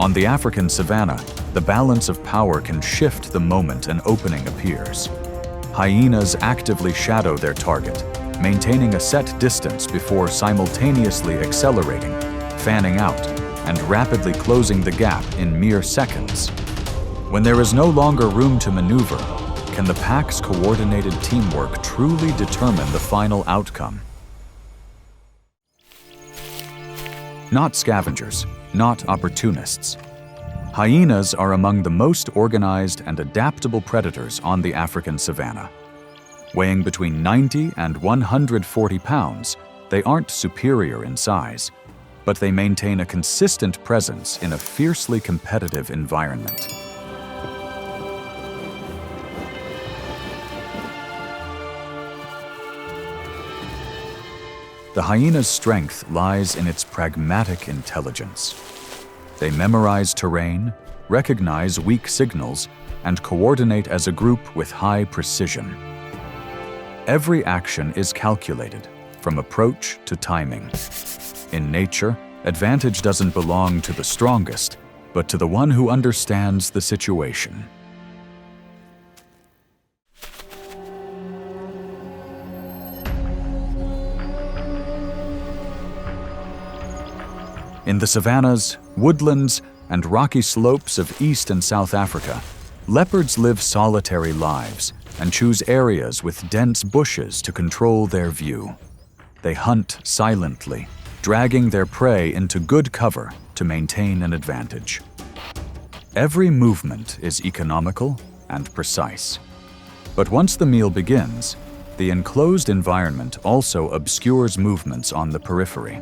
On the African savanna, the balance of power can shift the moment an opening appears. Hyenas actively shadow their target, maintaining a set distance before simultaneously accelerating, fanning out, and rapidly closing the gap in mere seconds. When there is no longer room to maneuver, can the pack's coordinated teamwork truly determine the final outcome? Not scavengers, not opportunists. Hyenas are among the most organized and adaptable predators on the African savanna. Weighing between 90 and 140 pounds, they aren't superior in size, but they maintain a consistent presence in a fiercely competitive environment. The hyena's strength lies in its pragmatic intelligence. They memorize terrain, recognize weak signals, and coordinate as a group with high precision. Every action is calculated, from approach to timing. In nature, advantage doesn't belong to the strongest, but to the one who understands the situation. In the savannas, woodlands, and rocky slopes of East and South Africa, leopards live solitary lives and choose areas with dense bushes to control their view. They hunt silently, dragging their prey into good cover to maintain an advantage. Every movement is economical and precise. But once the meal begins, the enclosed environment also obscures movements on the periphery.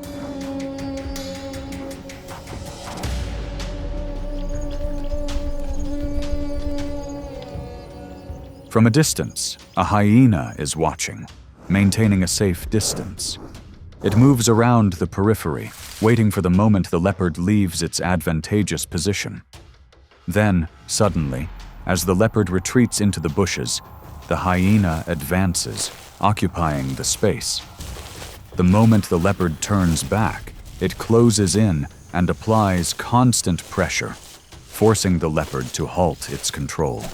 From a distance, a hyena is watching, maintaining a safe distance. It moves around the periphery, waiting for the moment the leopard leaves its advantageous position. Then, suddenly, as the leopard retreats into the bushes, the hyena advances, occupying the space. The moment the leopard turns back, it closes in and applies constant pressure, forcing the leopard to halt its control.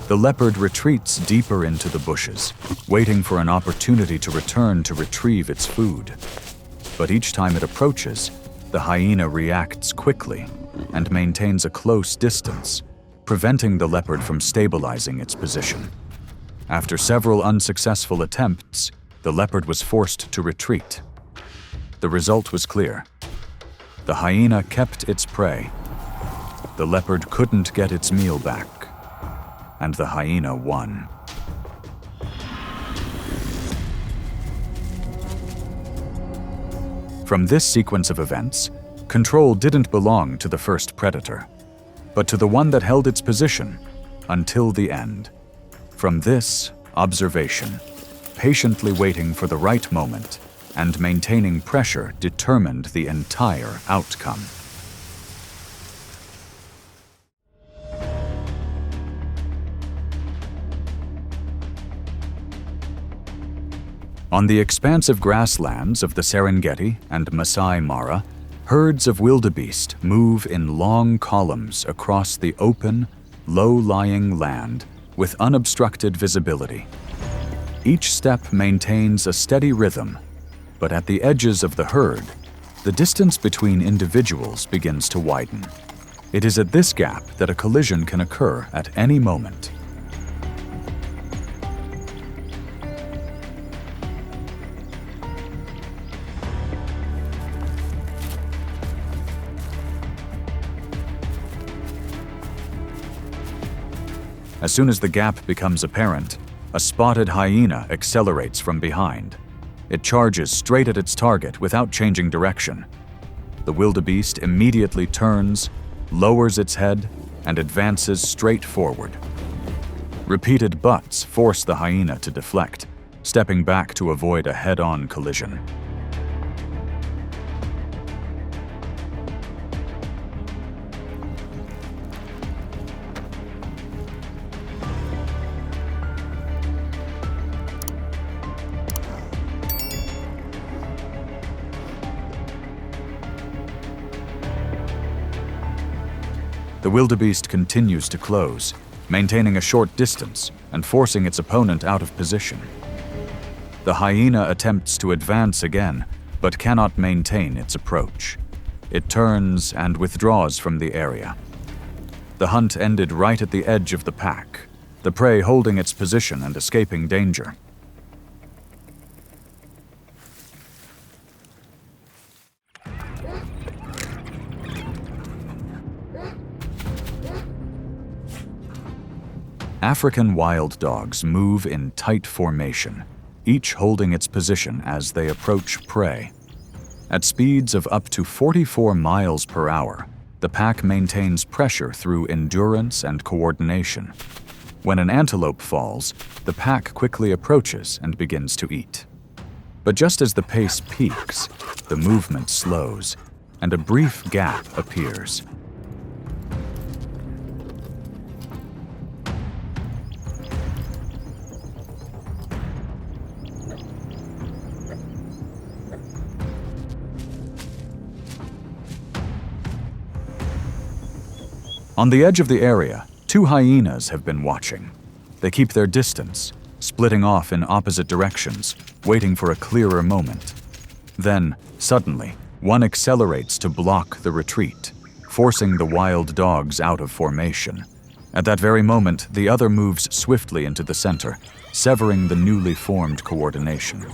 The leopard retreats deeper into the bushes, waiting for an opportunity to return to retrieve its food. But each time it approaches, the hyena reacts quickly and maintains a close distance, preventing the leopard from stabilizing its position. After several unsuccessful attempts, the leopard was forced to retreat. The result was clear. The hyena kept its prey. The leopard couldn't get its meal back, and the hyena won. From this sequence of events, control didn't belong to the first predator, but to the one that held its position until the end. From this, observation, patiently waiting for the right moment and maintaining pressure determined the entire outcome. On the expansive grasslands of the Serengeti and Masai Mara, herds of wildebeest move in long columns across the open, low-lying land with unobstructed visibility. Each step maintains a steady rhythm, but at the edges of the herd, the distance between individuals begins to widen. It is at this gap that a collision can occur at any moment. As soon as the gap becomes apparent, a spotted hyena accelerates from behind. It charges straight at its target without changing direction. The wildebeest immediately turns, lowers its head, and advances straight forward. Repeated butts force the hyena to deflect, stepping back to avoid a head-on collision. The wildebeest continues to close, maintaining a short distance and forcing its opponent out of position. The hyena attempts to advance again, but cannot maintain its approach. It turns and withdraws from the area. The hunt ended right at the edge of the pack, the prey holding its position and escaping danger. African wild dogs move in tight formation, each holding its position as they approach prey. At speeds of up to 44 miles per hour, the pack maintains pressure through endurance and coordination. When an antelope falls, the pack quickly approaches and begins to eat. But just as the pace peaks, the movement slows, and a brief gap appears. On the edge of the area, 2 hyenas have been watching. They keep their distance, splitting off in opposite directions, waiting for a clearer moment. Then, suddenly, one accelerates to block the retreat, forcing the wild dogs out of formation. At that very moment, the other moves swiftly into the center, severing the newly formed coordination.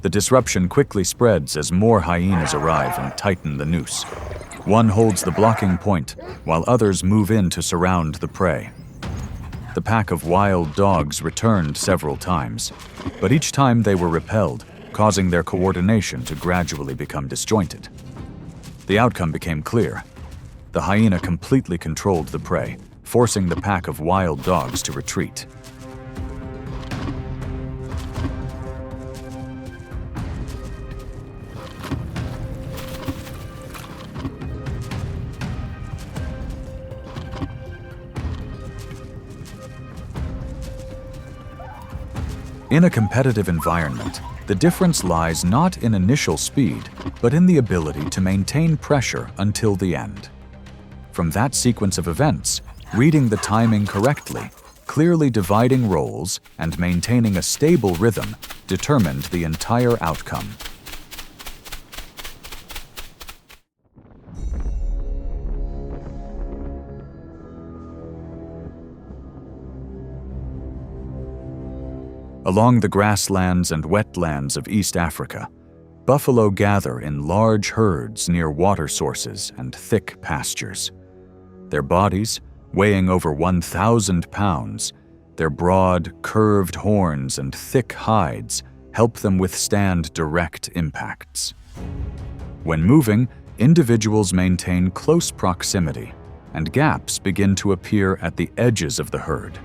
The disruption quickly spreads as more hyenas arrive and tighten the noose. One holds the blocking point, while others move in to surround the prey. The pack of wild dogs returned several times, but each time they were repelled, causing their coordination to gradually become disjointed. The outcome became clear. The hyena completely controlled the prey, forcing the pack of wild dogs to retreat. In a competitive environment, the difference lies not in initial speed, but in the ability to maintain pressure until the end. From that sequence of events, reading the timing correctly, clearly dividing roles, and maintaining a stable rhythm determined the entire outcome. Along the grasslands and wetlands of East Africa, buffalo gather in large herds near water sources and thick pastures. Their bodies, weighing over 1,000 pounds, their broad, curved horns and thick hides help them withstand direct impacts. When moving, individuals maintain close proximity, and gaps begin to appear at the edges of the herd.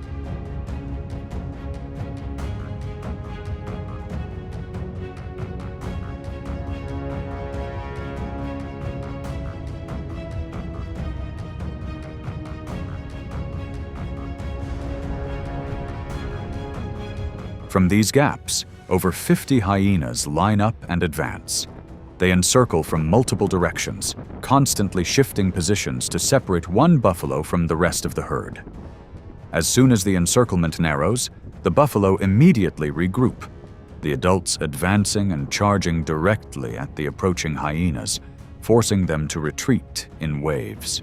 From these gaps, over 50 hyenas line up and advance. They encircle from multiple directions, constantly shifting positions to separate one buffalo from the rest of the herd. As soon as the encirclement narrows, the buffalo immediately regroup, the adults advancing and charging directly at the approaching hyenas, forcing them to retreat in waves.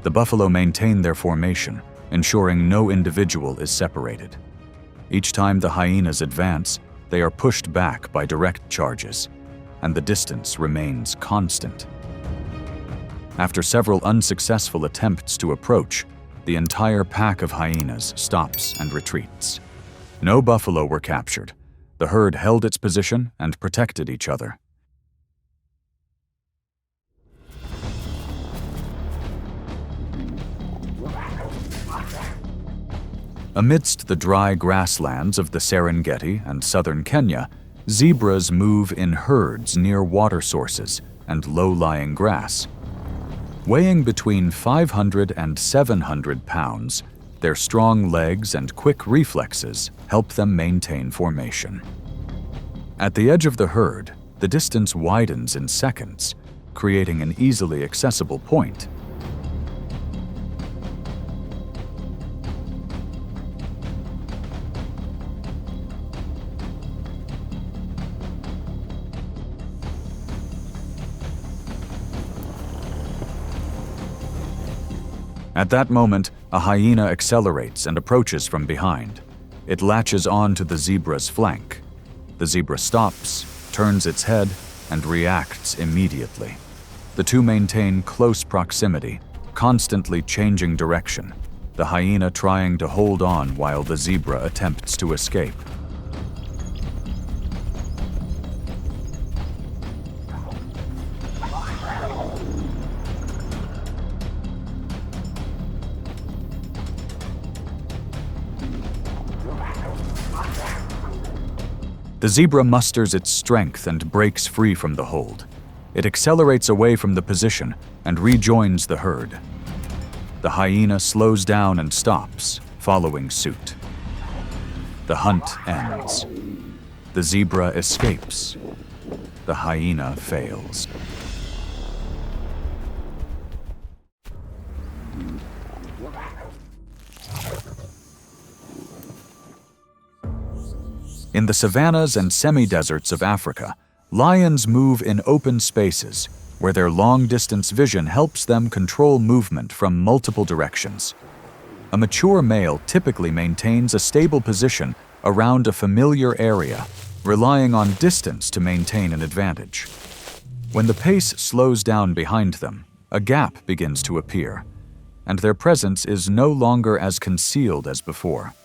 The buffalo maintain their formation, ensuring no individual is separated. Each time the hyenas advance, they are pushed back by direct charges, and the distance remains constant. After several unsuccessful attempts to approach, the entire pack of hyenas stops and retreats. No buffalo were captured. The herd held its position and protected each other. Amidst the dry grasslands of the Serengeti and southern Kenya, zebras move in herds near water sources and low-lying grass. Weighing between 500 and 700 pounds, their strong legs and quick reflexes help them maintain formation. At the edge of the herd, the distance widens in seconds, creating an easily accessible point. At that moment, a hyena accelerates and approaches from behind. It latches on to the zebra's flank. The zebra stops, turns its head, and reacts immediately. The two maintain close proximity, constantly changing direction, the hyena trying to hold on while the zebra attempts to escape. The zebra musters its strength and breaks free from the hold. It accelerates away from the position and rejoins the herd. The hyena slows down and stops, following suit. The hunt ends. The zebra escapes. The hyena fails. In the savannas and semi-deserts of Africa, lions move in open spaces where their long-distance vision helps them control movement from multiple directions. A mature male typically maintains a stable position around a familiar area, relying on distance to maintain an advantage. When the pace slows down behind them, a gap begins to appear, and their presence is no longer as concealed as before.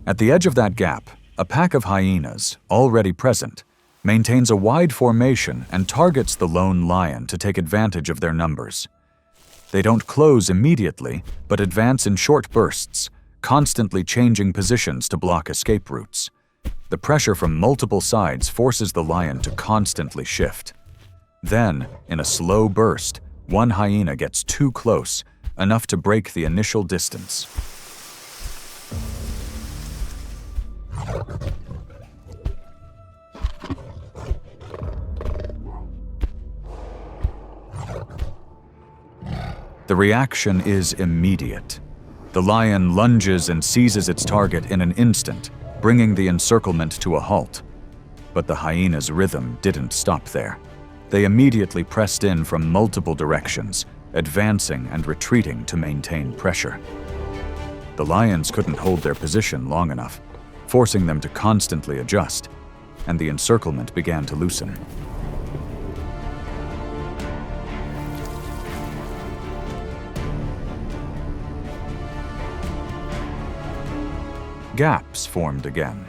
At the edge of that gap, a pack of hyenas, already present, maintains a wide formation and targets the lone lion to take advantage of their numbers. They don't close immediately, but advance in short bursts, constantly changing positions to block escape routes. The pressure from multiple sides forces the lion to constantly shift. Then, in a slow burst, one hyena gets too close, enough to break the initial distance. The reaction is immediate. The lion lunges and seizes its target in an instant, bringing the encirclement to a halt. But the hyena's rhythm didn't stop there. They immediately pressed in from multiple directions, advancing and retreating to maintain pressure. The lions couldn't hold their position long enough, forcing them to constantly adjust, and the encirclement began to loosen. Gaps formed again.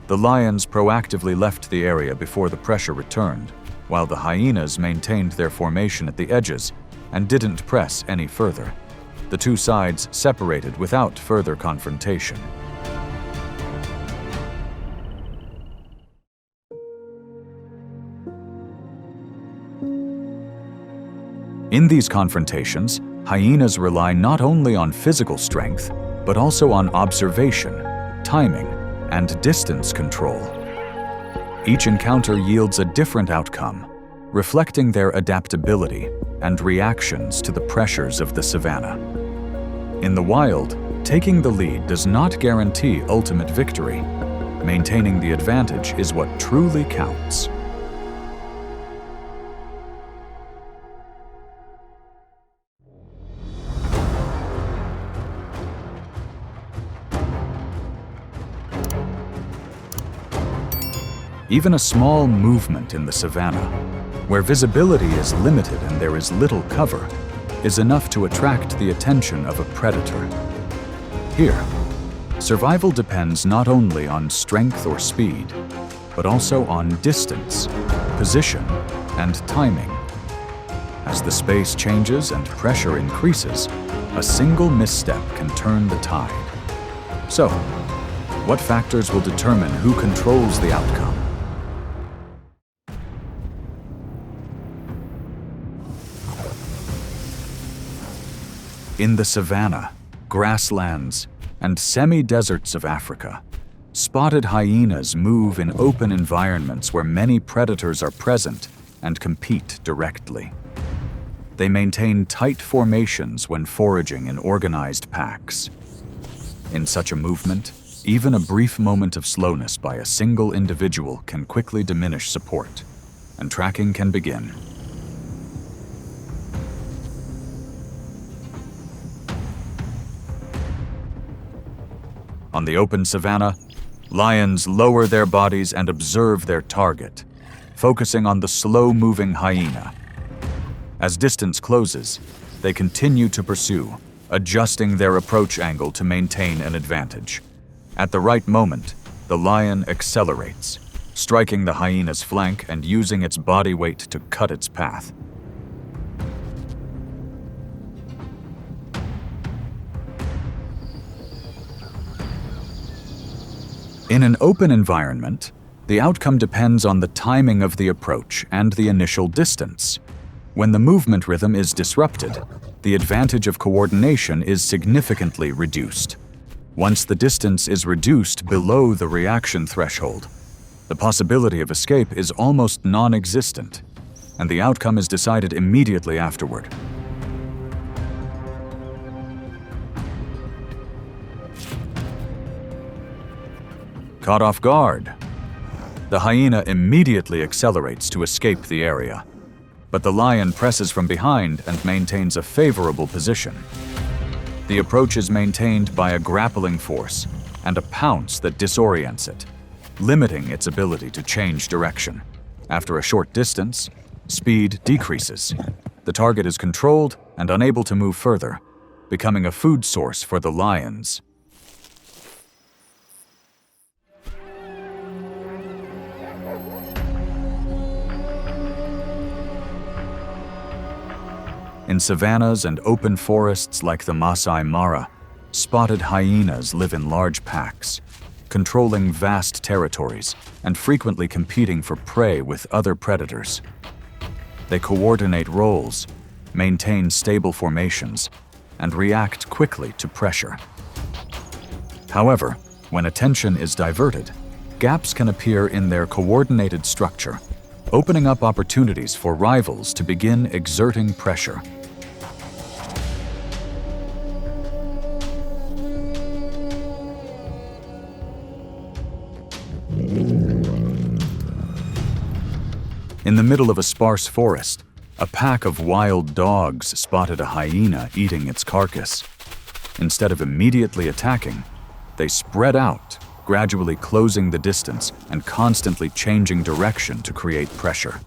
The lions proactively left the area before the pressure returned, while the hyenas maintained their formation at the edges and didn't press any further. The two sides separated without further confrontation. In these confrontations, hyenas rely not only on physical strength, but also on observation, timing, and distance control. Each encounter yields a different outcome, reflecting their adaptability and reactions to the pressures of the savanna. In the wild, taking the lead does not guarantee ultimate victory. Maintaining the advantage is what truly counts. Even a small movement in the savanna, where visibility is limited and there is little cover, is enough to attract the attention of a predator. Here, Survival depends not only on strength or speed, but also on distance, position, and timing. As the space changes and pressure increases, a single misstep can turn the tide. So, what factors will determine who controls the outcome? In the savanna, grasslands, and semi-deserts of Africa, spotted hyenas move in open environments where many predators are present and compete directly. They maintain tight formations when foraging in organized packs. In such a movement, even a brief moment of slowness by a single individual can quickly diminish support, and tracking can begin. On the open savanna, lions lower their bodies and observe their target, focusing on the slow-moving hyena. As distance closes, they continue to pursue, adjusting their approach angle to maintain an advantage. At the right moment, the lion accelerates, striking the hyena's flank and using its body weight to cut its path. In an open environment, the outcome depends on the timing of the approach and the initial distance. When the movement rhythm is disrupted, the advantage of coordination is significantly reduced. Once the distance is reduced below the reaction threshold, the possibility of escape is almost non-existent, and the outcome is decided immediately afterward. Caught off guard, the hyena immediately accelerates to escape the area, but the lion presses from behind and maintains a favorable position. The approach is maintained by a grappling force and a pounce that disorients it, limiting its ability to change direction. After a short distance, speed decreases. The target is controlled and unable to move further, becoming a food source for the lions. In savannas and open forests like the Masai Mara, spotted hyenas live in large packs, controlling vast territories and frequently competing for prey with other predators. They coordinate roles, maintain stable formations, and react quickly to pressure. However, when attention is diverted, gaps can appear in their coordinated structure, opening up opportunities for rivals to begin exerting pressure. In the middle of a sparse forest, a pack of wild dogs spotted a hyena eating its carcass. Instead of immediately attacking, they spread out, gradually closing the distance and constantly changing direction to create pressure.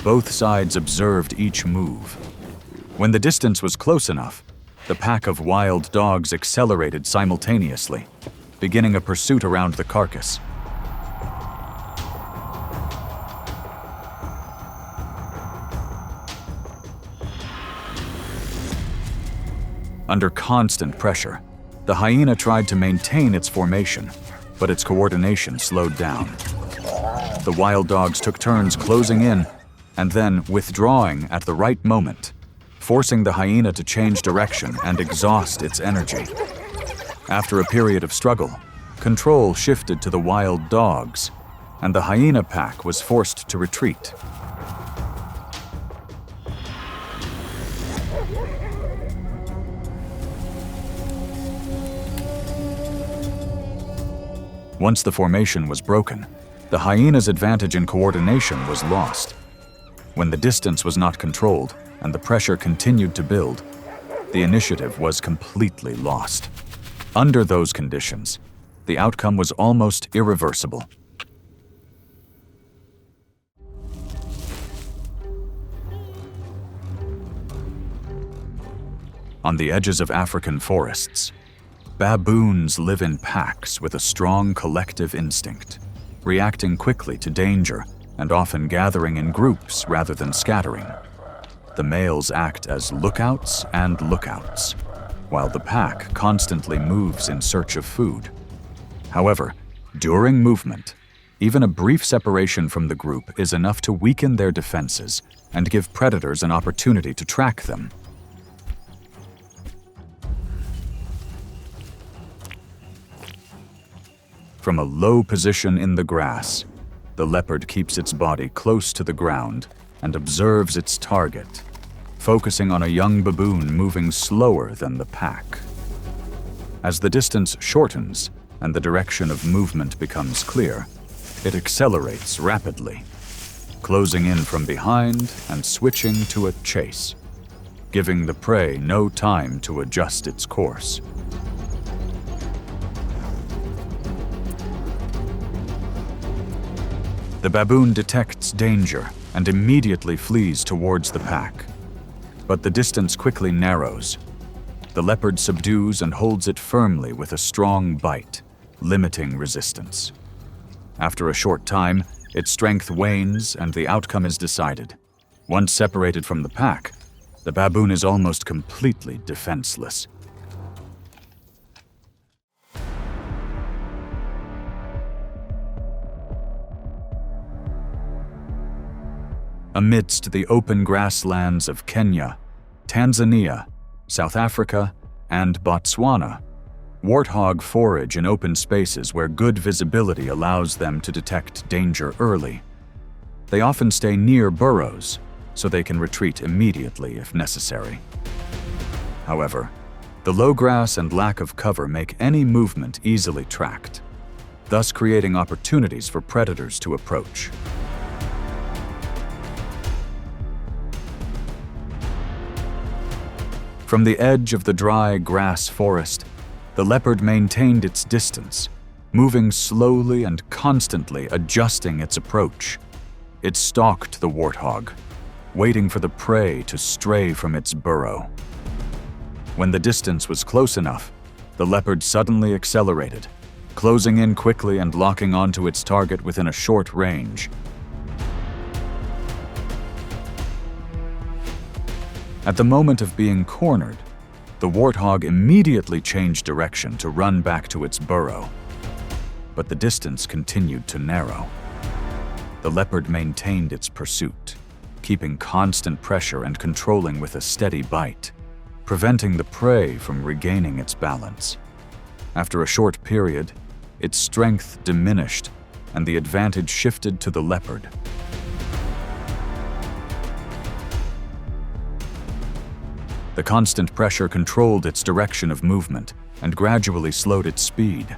Both sides observed each move. When the distance was close enough, the pack of wild dogs accelerated simultaneously, beginning a pursuit around the carcass. Under constant pressure, the hyena tried to maintain its formation, but its coordination slowed down. The wild dogs took turns closing in and then withdrawing at the right moment, forcing the hyena to change direction and exhaust its energy. After a period of struggle, control shifted to the wild dogs, and the hyena pack was forced to retreat. Once the formation was broken, the hyena's advantage in coordination was lost. When the distance was not controlled and the pressure continued to build, the initiative was completely lost. Under those conditions, the outcome was almost irreversible. On the edges of African forests, Baboons live in packs with a strong collective instinct, reacting quickly to danger and often gathering in groups rather than scattering. The males act as lookouts and lookouts, while the pack constantly moves in search of food. However, during movement, even a brief separation from the group is enough to weaken their defenses and give predators an opportunity to track them. From a low position in the grass, the leopard keeps its body close to the ground and observes its target, focusing on a young baboon moving slower than the pack. As the distance shortens and the direction of movement becomes clear, it accelerates rapidly, closing in from behind and switching to a chase, giving the prey no time to adjust its course. The baboon detects danger and immediately flees towards the pack. But the distance quickly narrows. The leopard subdues and holds it firmly with a strong bite, limiting resistance. After a short time, its strength wanes and the outcome is decided. Once separated from the pack, the baboon is almost completely defenseless. Amidst the open grasslands of Kenya, Tanzania, South Africa, and Botswana, warthog forage in open spaces where good visibility allows them to detect danger early. They often stay near burrows, so they can retreat immediately if necessary. However, the low grass and lack of cover make any movement easily tracked, thus creating opportunities for predators to approach. From the edge of the dry grass forest, the leopard maintained its distance, moving slowly and constantly adjusting its approach. It stalked the warthog, waiting for the prey to stray from its burrow. When the distance was close enough, the leopard suddenly accelerated, closing in quickly and locking onto its target within a short range. At the moment of being cornered, the warthog immediately changed direction to run back to its burrow. But the distance continued to narrow. The leopard maintained its pursuit, keeping constant pressure and controlling with a steady bite, preventing the prey from regaining its balance. After a short period, its strength diminished and the advantage shifted to the leopard. The constant pressure controlled its direction of movement and gradually slowed its speed.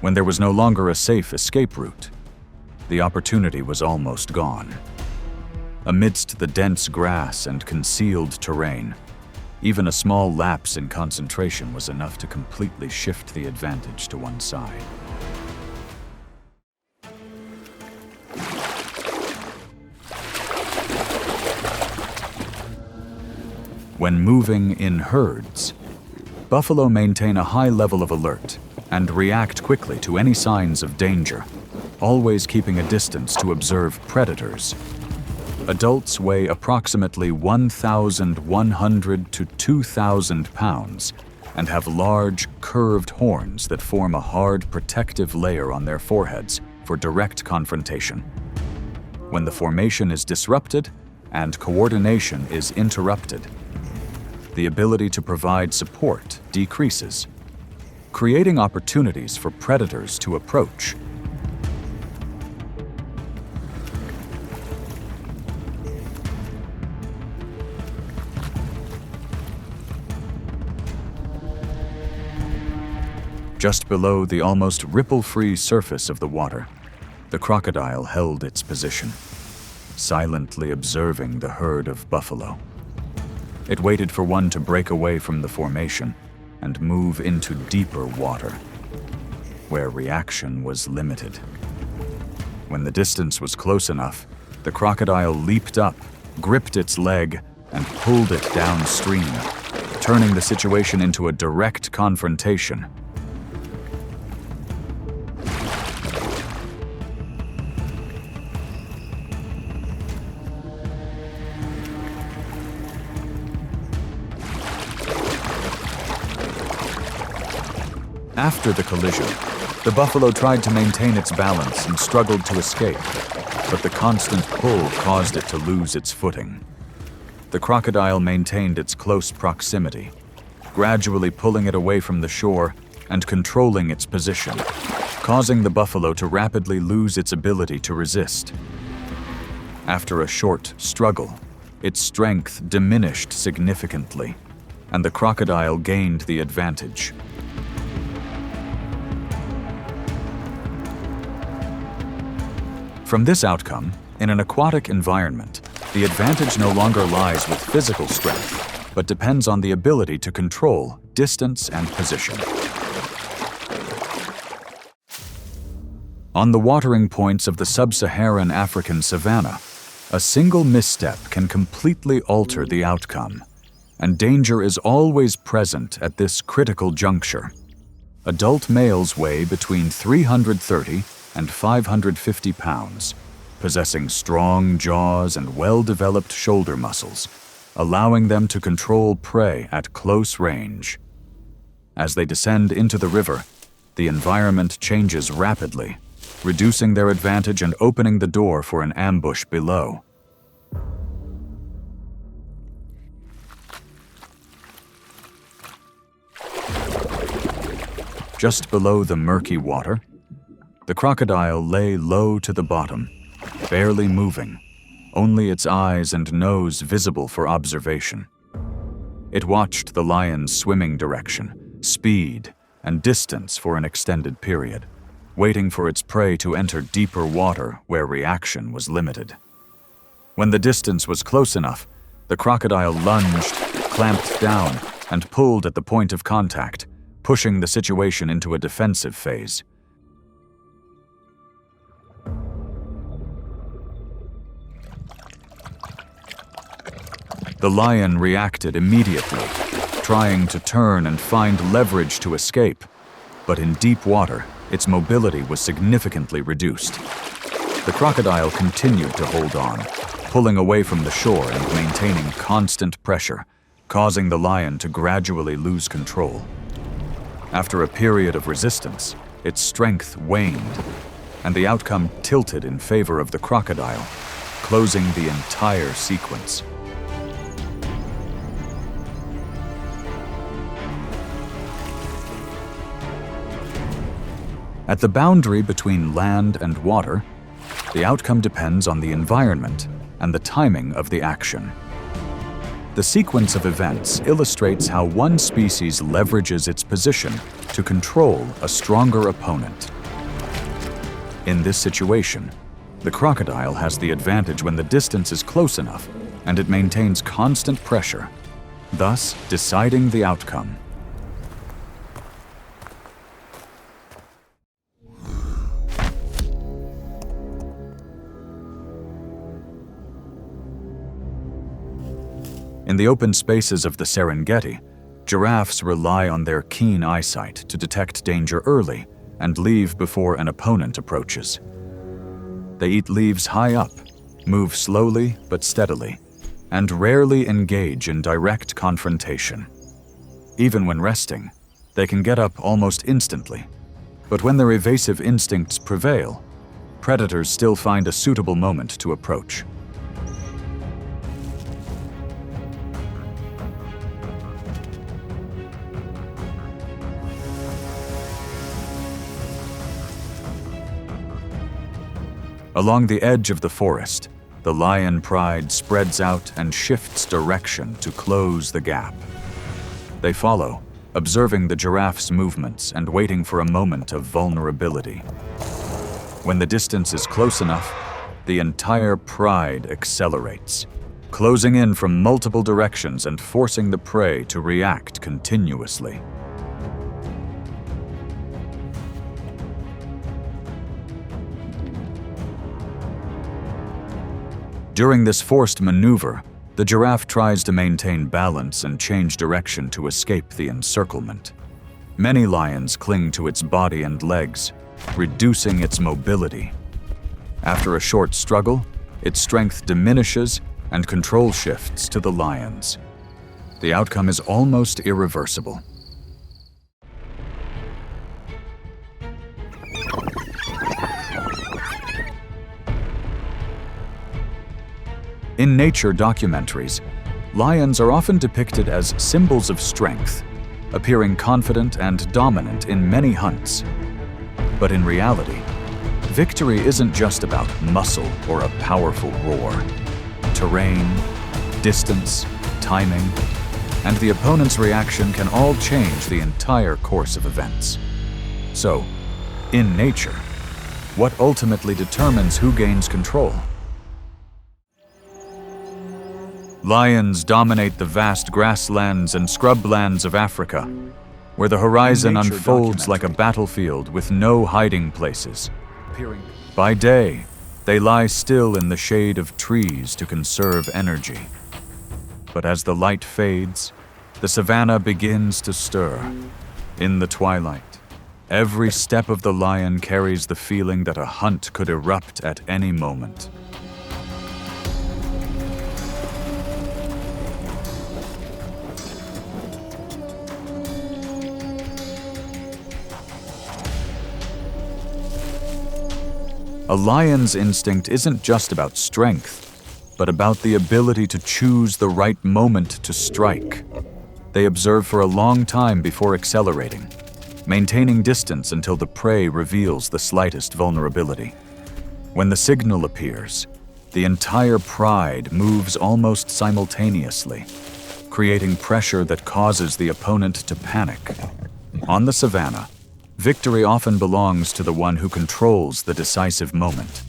When there was no longer a safe escape route, the opportunity was almost gone. Amidst the dense grass and concealed terrain, even a small lapse in concentration was enough to completely shift the advantage to one side. When moving in herds, buffalo maintain a high level of alert and react quickly to any signs of danger, always keeping a distance to observe predators. Adults weigh approximately 1,100 to 2,000 pounds and have large, curved horns that form a hard, protective layer on their foreheads for direct confrontation. When the formation is disrupted and coordination is interrupted, the ability to provide support decreases, creating opportunities for predators to approach. Just below the almost ripple-free surface of the water, the crocodile held its position, silently observing the herd of buffalo. It waited for one to break away from the formation and move into deeper water, where reaction was limited. When the distance was close enough, the crocodile leaped up, gripped its leg, and pulled it downstream, turning the situation into a direct confrontation. After the collision, the buffalo tried to maintain its balance and struggled to escape, but the constant pull caused it to lose its footing. The crocodile maintained its close proximity, gradually pulling it away from the shore and controlling its position, causing the buffalo to rapidly lose its ability to resist. After a short struggle, its strength diminished significantly, and the crocodile gained the advantage. From this outcome, in an aquatic environment, the advantage no longer lies with physical strength, but depends on the ability to control distance and position. On the watering points of the sub-Saharan African savanna, a single misstep can completely alter the outcome, and danger is always present at this critical juncture. Adult males weigh between 330 and 550 pounds, possessing strong jaws and well-developed shoulder muscles, allowing them to control prey at close range. As they descend into the river, the environment changes rapidly, reducing their advantage and opening the door for an ambush below. Just below the murky water, the crocodile lay low to the bottom, barely moving, only its eyes and nose visible for observation. It watched the lion's swimming direction, speed, and distance for an extended period, waiting for its prey to enter deeper water where reaction was limited. When the distance was close enough, the crocodile lunged, clamped down, and pulled at the point of contact, pushing the situation into a defensive phase. The lion reacted immediately, trying to turn and find leverage to escape, but in deep water, its mobility was significantly reduced. The crocodile continued to hold on, pulling away from the shore and maintaining constant pressure, causing the lion to gradually lose control. After a period of resistance, its strength waned, and the outcome tilted in favor of the crocodile, closing the entire sequence. At the boundary between land and water, the outcome depends on the environment and the timing of the action. The sequence of events illustrates how one species leverages its position to control a stronger opponent. In this situation, the crocodile has the advantage when the distance is close enough and it maintains constant pressure, thus deciding the outcome. In the open spaces of the Serengeti, giraffes rely on their keen eyesight to detect danger early and leave before an opponent approaches. They eat leaves high up, move slowly but steadily, and rarely engage in direct confrontation. Even when resting, they can get up almost instantly, but when their evasive instincts prevail, predators still find a suitable moment to approach. Along the edge of the forest, the lion pride spreads out and shifts direction to close the gap. They follow, observing the giraffe's movements and waiting for a moment of vulnerability. When the distance is close enough, the entire pride accelerates, closing in from multiple directions and forcing the prey to react continuously. During this forced maneuver, The giraffe tries to maintain balance and change direction to escape the encirclement. Many lions cling to its body and legs, reducing its mobility. After a short struggle, its strength diminishes and control shifts to the lions. The outcome is almost irreversible. In nature documentaries, lions are often depicted as symbols of strength, appearing confident and dominant in many hunts. But in reality, victory isn't just about muscle or a powerful roar. Terrain, distance, timing, and the opponent's reaction can all change the entire course of events. So, in nature, what ultimately determines who gains control? Lions dominate the vast grasslands and scrublands of Africa, where the horizon unfolds like a battlefield with no hiding places. By day, they lie still in the shade of trees to conserve energy. But as the light fades, the savanna begins to stir. In the twilight, every step of the lion carries the feeling that a hunt could erupt at any moment. A lion's instinct isn't just about strength, but about the ability to choose the right moment to strike. They observe for a long time before accelerating, maintaining distance until the prey reveals the slightest vulnerability. When the signal appears, the entire pride moves almost simultaneously, creating pressure that causes the opponent to panic. On the savanna, victory often belongs to the one who controls the decisive moment.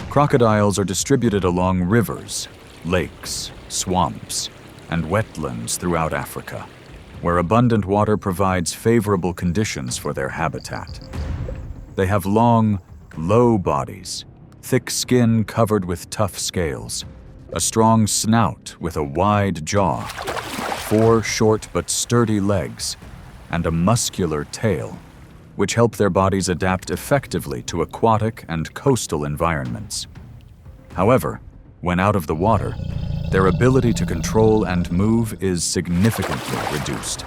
Crocodiles are distributed along rivers, lakes, swamps, and wetlands throughout Africa, where abundant water provides favorable conditions for their habitat. They have long, low bodies, thick skin covered with tough scales, a strong snout with a wide jaw, 4 short but sturdy legs, and a muscular tail, which help their bodies adapt effectively to aquatic and coastal environments. However, when out of the water, their ability to control and move is significantly reduced.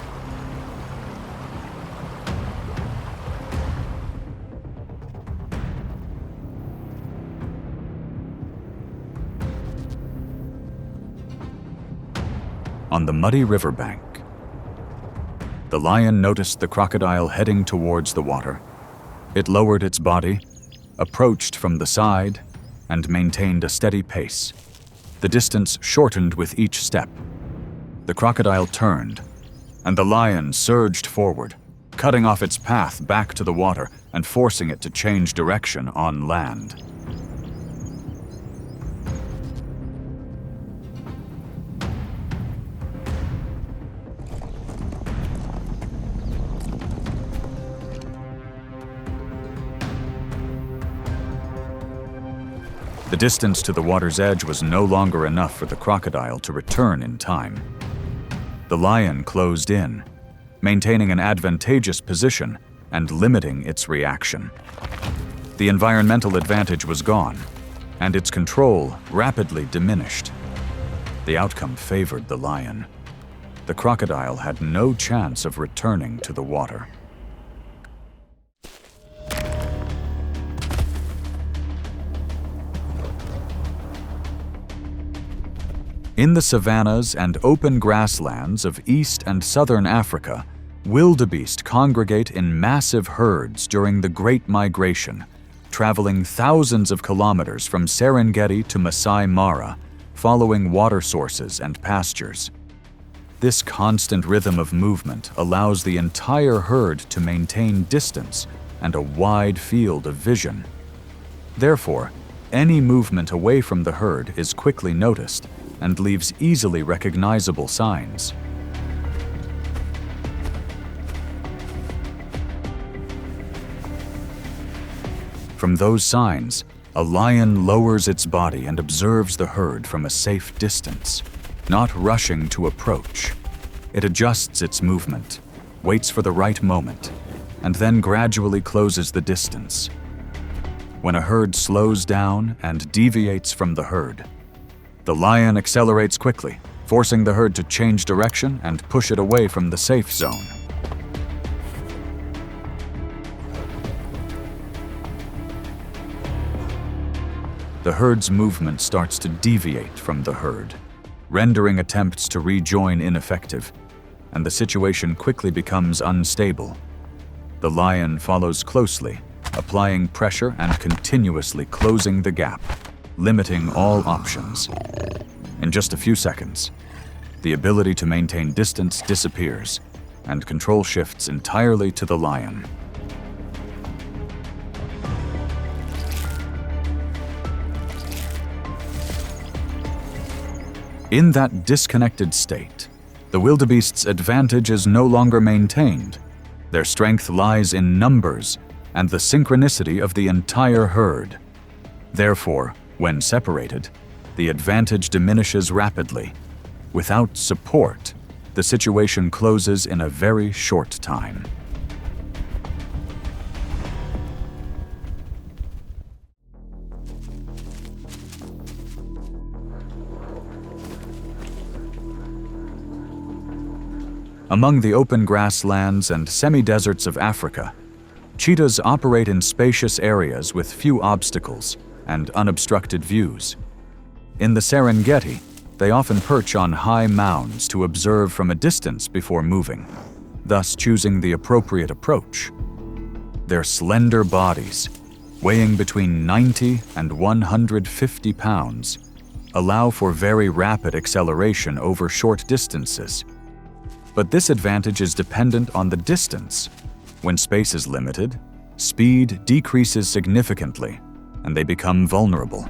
On the muddy riverbank, the lion noticed the crocodile heading towards the water. It lowered its body, approached from the side, and maintained a steady pace. The distance shortened with each step. The crocodile turned, and the lion surged forward, cutting off its path back to the water and forcing it to change direction on land. The distance to the water's edge was no longer enough for the crocodile to return in time. The lion closed in, maintaining an advantageous position and limiting its reaction. The environmental advantage was gone, and its control rapidly diminished. The outcome favored the lion. The crocodile had no chance of returning to the water. In the savannas and open grasslands of East and Southern Africa, wildebeest congregate in massive herds during the Great Migration, traveling thousands of kilometers from Serengeti to Masai Mara, following water sources and pastures. This constant rhythm of movement allows the entire herd to maintain distance and a wide field of vision. Therefore, any movement away from the herd is quickly noticed and leaves easily recognizable signs. From those signs, a lion lowers its body and observes the herd from a safe distance, not rushing to approach. It adjusts its movement, waits for the right moment, and then gradually closes the distance. When a herd slows down and deviates from the herd, the lion accelerates quickly, forcing the herd to change direction and push it away from the safe zone. The herd's movement starts to deviate from the herd, rendering attempts to rejoin ineffective, and the situation quickly becomes unstable. The lion follows closely, applying pressure and continuously closing the gap, limiting all options. In just a few seconds, the ability to maintain distance disappears, and control shifts entirely to the lion. In that disconnected state, the wildebeest's advantage is no longer maintained. Their strength lies in numbers and the synchronicity of the entire herd. Therefore, when separated, the advantage diminishes rapidly. Without support, the situation closes in a very short time. Among the open grasslands and semi-deserts of Africa, cheetahs operate in spacious areas with few obstacles and unobstructed views. In the Serengeti, they often perch on high mounds to observe from a distance before moving, thus choosing the appropriate approach. Their slender bodies, weighing between 90 and 150 pounds, allow for very rapid acceleration over short distances. But this advantage is dependent on the distance. When space is limited, speed decreases significantly, and they become vulnerable.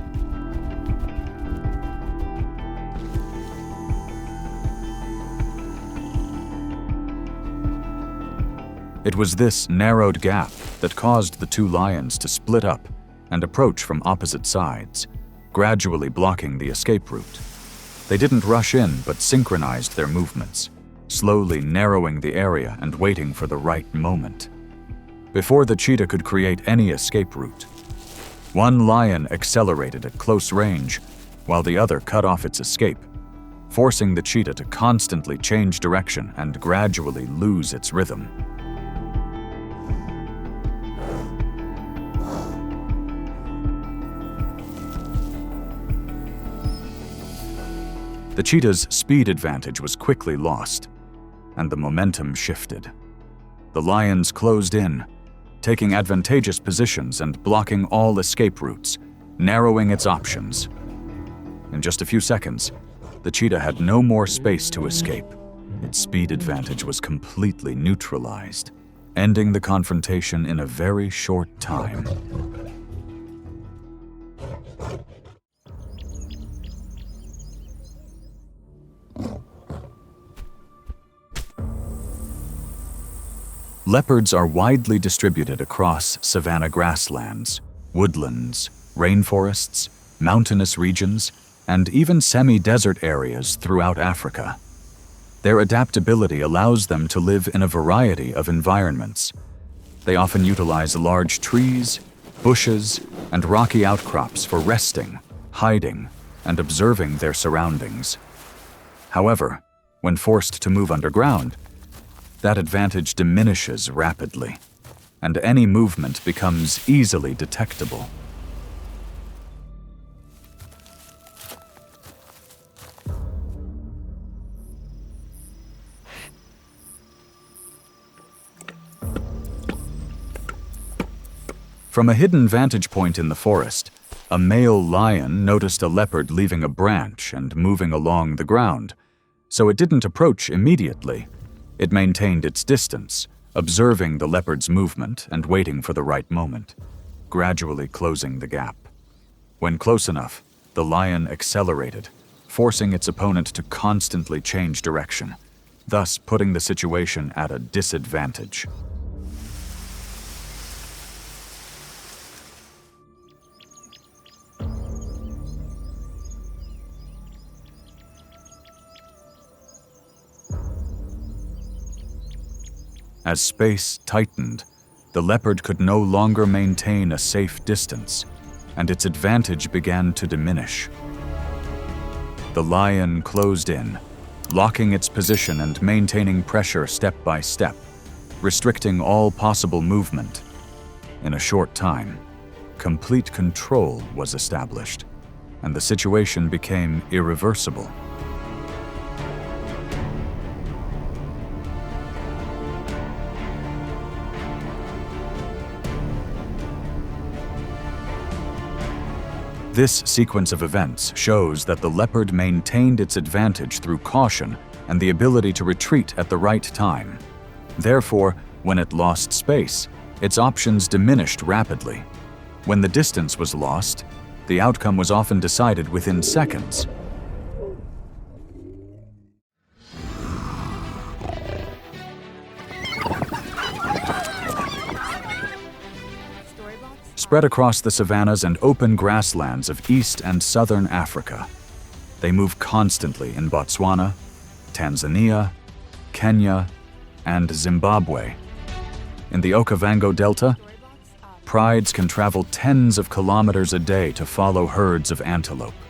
It was this narrowed gap that caused the two lions to split up and approach from opposite sides, gradually blocking the escape route. They didn't rush in, but synchronized their movements, slowly narrowing the area and waiting for the right moment. Before the cheetah could create any escape route, one lion accelerated at close range, while the other cut off its escape, forcing the cheetah to constantly change direction and gradually lose its rhythm. The cheetah's speed advantage was quickly lost, and the momentum shifted. The lions closed in, taking advantageous positions and blocking all escape routes, narrowing its options. In just a few seconds, the cheetah had no more space to escape. Its speed advantage was completely neutralized, ending the confrontation in a very short time. Leopards are widely distributed across savanna grasslands, woodlands, rainforests, mountainous regions, and even semi-desert areas throughout Africa. Their adaptability allows them to live in a variety of environments. They often utilize large trees, bushes, and rocky outcrops for resting, hiding, and observing their surroundings. However, when forced to move underground, that advantage diminishes rapidly, and any movement becomes easily detectable. From a hidden vantage point in the forest, a male lion noticed a leopard leaving a branch and moving along the ground, so it didn't approach immediately. It maintained its distance, observing the leopard's movement and waiting for the right moment, gradually closing the gap. When close enough, the lion accelerated, forcing its opponent to constantly change direction, thus putting the situation at a disadvantage. As space tightened, the leopard could no longer maintain a safe distance, and its advantage began to diminish. The lion closed in, locking its position and maintaining pressure step by step, restricting all possible movement. In a short time, complete control was established, and the situation became irreversible. This sequence of events shows that the leopard maintained its advantage through caution and the ability to retreat at the right time. Therefore, when it lost space, its options diminished rapidly. When the distance was lost, the outcome was often decided within seconds. Spread across the savannas and open grasslands of East and Southern Africa. They move constantly in Botswana, Tanzania, Kenya, and Zimbabwe. In the Okavango Delta, prides can travel tens of kilometers a day to follow herds of antelope,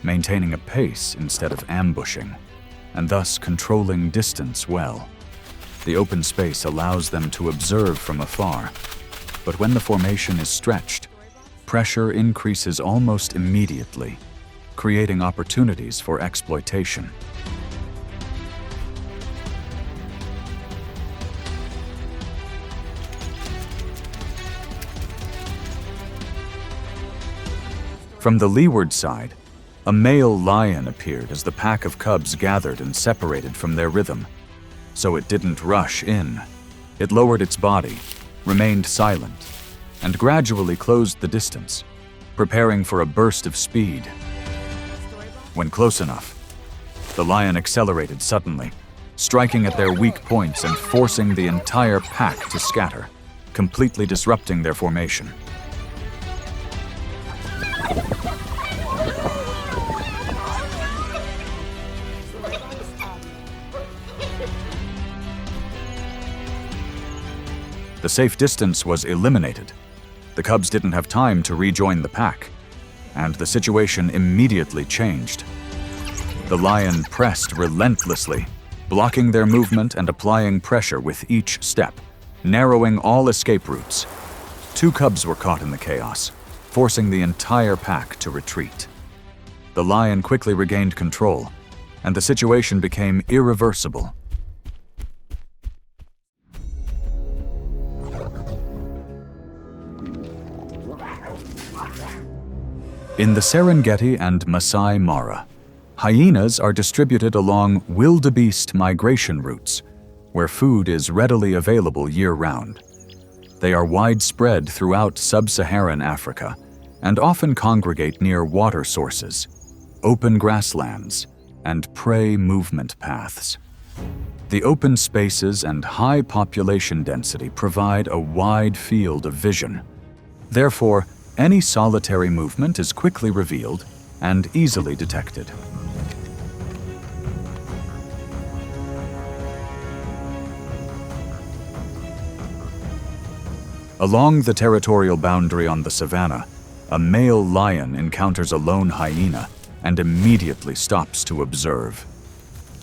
maintaining a pace instead of ambushing, and thus controlling distance well. The open space allows them to observe from afar, but when the formation is stretched, pressure increases almost immediately, creating opportunities for exploitation. From the leeward side, a male lion appeared as the pack of cubs gathered and separated from their rhythm. So it didn't rush in. It lowered its body, remained silent, and gradually closed the distance, preparing for a burst of speed. When close enough, the lion accelerated suddenly, striking at their weak points and forcing the entire pack to scatter, completely disrupting their formation. The safe distance was eliminated. The cubs didn't have time to rejoin the pack, and the situation immediately changed. The lion pressed relentlessly, blocking their movement and applying pressure with each step, narrowing all escape routes. 2 cubs were caught in the chaos, forcing the entire pack to retreat. The lion quickly regained control, and the situation became irreversible. In the Serengeti and Masai Mara, hyenas are distributed along wildebeest migration routes, where food is readily available year-round. They are widespread throughout sub-Saharan Africa and often congregate near water sources, open grasslands, and prey movement paths. The open spaces and high population density provide a wide field of vision. Therefore, any solitary movement is quickly revealed and easily detected. Along the territorial boundary on the savanna, a male lion encounters a lone hyena and immediately stops to observe.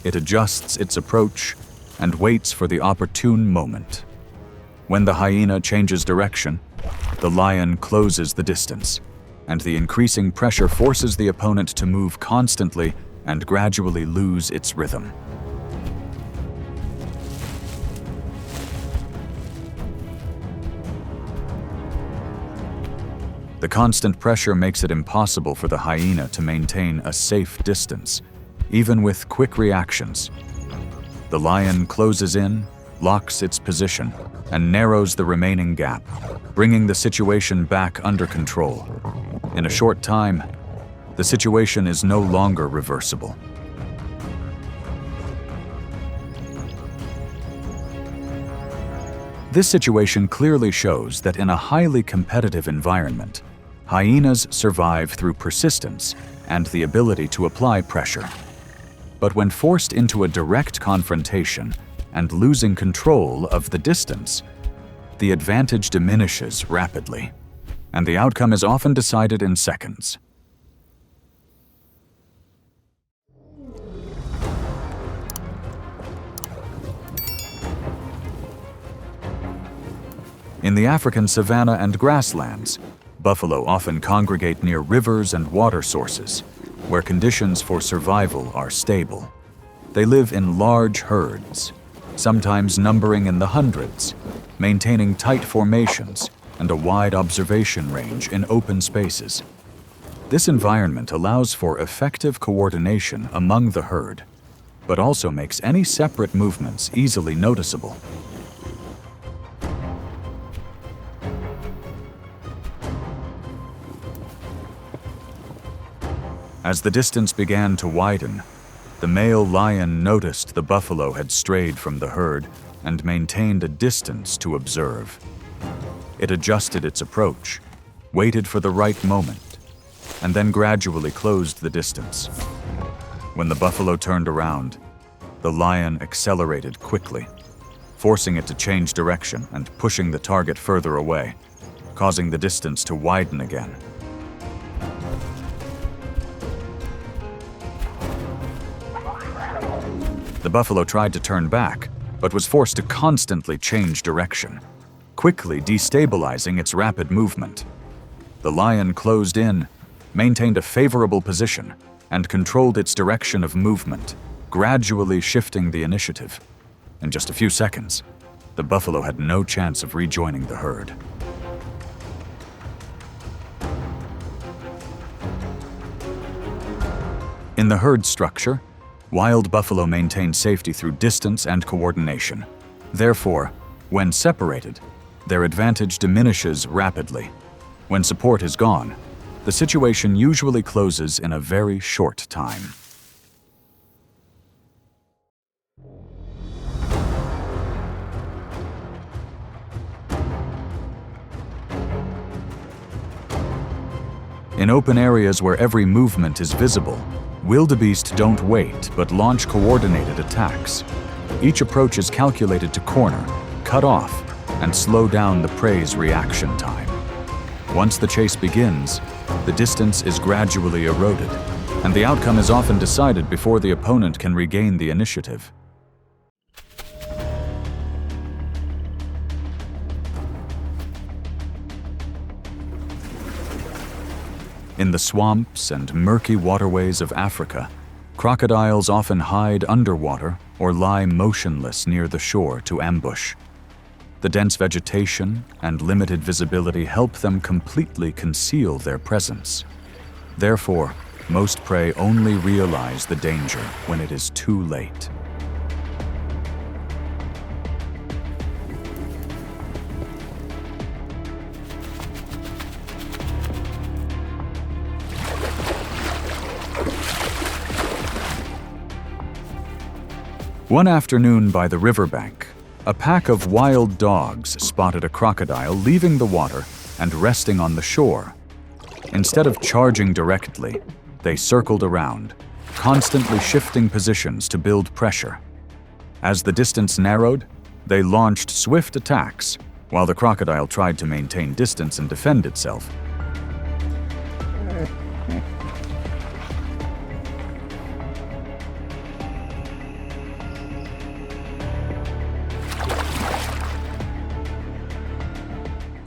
It adjusts its approach and waits for the opportune moment. When the hyena changes direction, the lion closes the distance, and the increasing pressure forces the opponent to move constantly and gradually lose its rhythm. The constant pressure makes it impossible for the hyena to maintain a safe distance, even with quick reactions. The lion closes in, locks its position, and narrows the remaining gap, bringing the situation back under control. In a short time, the situation is no longer reversible. This situation clearly shows that in a highly competitive environment, hyenas survive through persistence and the ability to apply pressure. But when forced into a direct confrontation, and losing control of the distance, the advantage diminishes rapidly, and the outcome is often decided in seconds. In the African savanna and grasslands, buffalo often congregate near rivers and water sources, where conditions for survival are stable. They live in large herds, sometimes numbering in the hundreds, maintaining tight formations and a wide observation range in open spaces. This environment allows for effective coordination among the herd, but also makes any separate movements easily noticeable. As the distance began to widen, the male lion noticed the buffalo had strayed from the herd and maintained a distance to observe. It adjusted its approach, waited for the right moment, and then gradually closed the distance. When the buffalo turned around, the lion accelerated quickly, forcing it to change direction and pushing the target further away, causing the distance to widen again. The buffalo tried to turn back, but was forced to constantly change direction, quickly destabilizing its rapid movement. The lion closed in, maintained a favorable position, and controlled its direction of movement, gradually shifting the initiative. In just a few seconds, the buffalo had no chance of rejoining the herd. In the herd structure, wild buffalo maintain safety through distance and coordination. Therefore, when separated, their advantage diminishes rapidly. When support is gone, the situation usually closes in a very short time. In open areas where every movement is visible, wildebeests don't wait but launch coordinated attacks. Each approach is calculated to corner, cut off, and slow down the prey's reaction time. Once the chase begins, the distance is gradually eroded, and the outcome is often decided before the opponent can regain the initiative. In the swamps and murky waterways of Africa, crocodiles often hide underwater or lie motionless near the shore to ambush. The dense vegetation and limited visibility help them completely conceal their presence. Therefore, most prey only realize the danger when it is too late. One afternoon by the riverbank, a pack of wild dogs spotted a crocodile leaving the water and resting on the shore. Instead of charging directly, they circled around, constantly shifting positions to build pressure. As the distance narrowed, they launched swift attacks, while the crocodile tried to maintain distance and defend itself.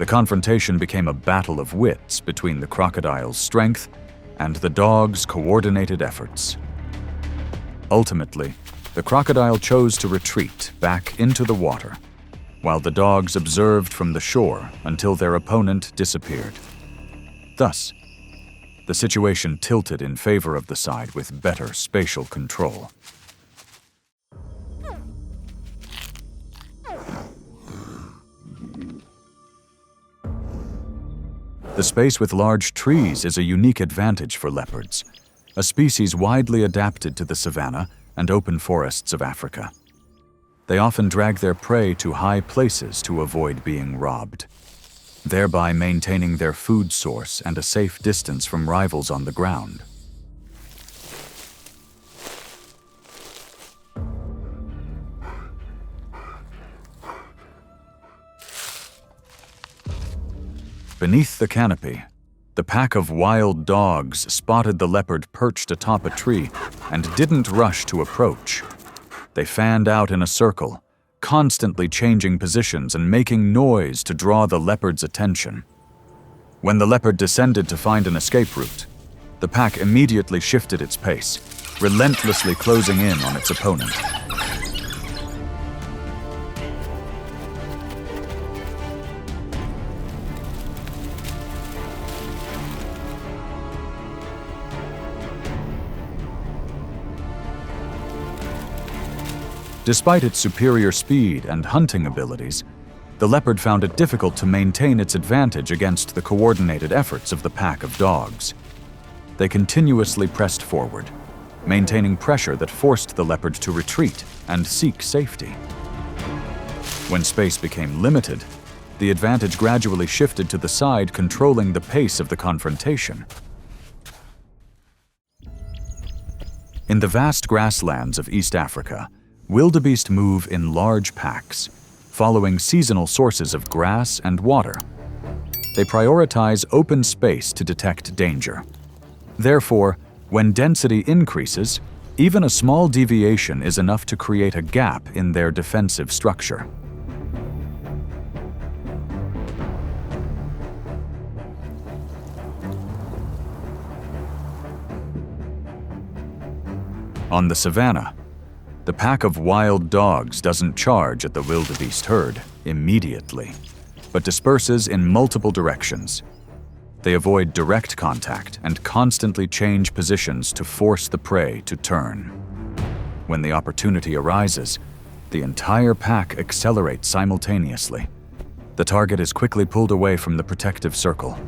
The confrontation became a battle of wits between the crocodile's strength and the dog's coordinated efforts. Ultimately, the crocodile chose to retreat back into the water, while the dogs observed from the shore until their opponent disappeared. Thus, the situation tilted in favor of the side with better spatial control. The space with large trees is a unique advantage for leopards, a species widely adapted to the savanna and open forests of Africa. They often drag their prey to high places to avoid being robbed, thereby maintaining their food source and a safe distance from rivals on the ground. Beneath the canopy, the pack of wild dogs spotted the leopard perched atop a tree and didn't rush to approach. They fanned out in a circle, constantly changing positions and making noise to draw the leopard's attention. When the leopard descended to find an escape route, the pack immediately shifted its pace, relentlessly closing in on its opponent. Despite its superior speed and hunting abilities, the leopard found it difficult to maintain its advantage against the coordinated efforts of the pack of dogs. They continuously pressed forward, maintaining pressure that forced the leopard to retreat and seek safety. When space became limited, the advantage gradually shifted to the side controlling the pace of the confrontation. In the vast grasslands of East Africa, wildebeest move in large packs, following seasonal sources of grass and water. They prioritize open space to detect danger. Therefore, when density increases, even a small deviation is enough to create a gap in their defensive structure. On the savanna, the pack of wild dogs doesn't charge at the wildebeest herd immediately, but disperses in multiple directions. They avoid direct contact and constantly change positions to force the prey to turn. When the opportunity arises, the entire pack accelerates simultaneously. The target is quickly pulled away from the protective circle.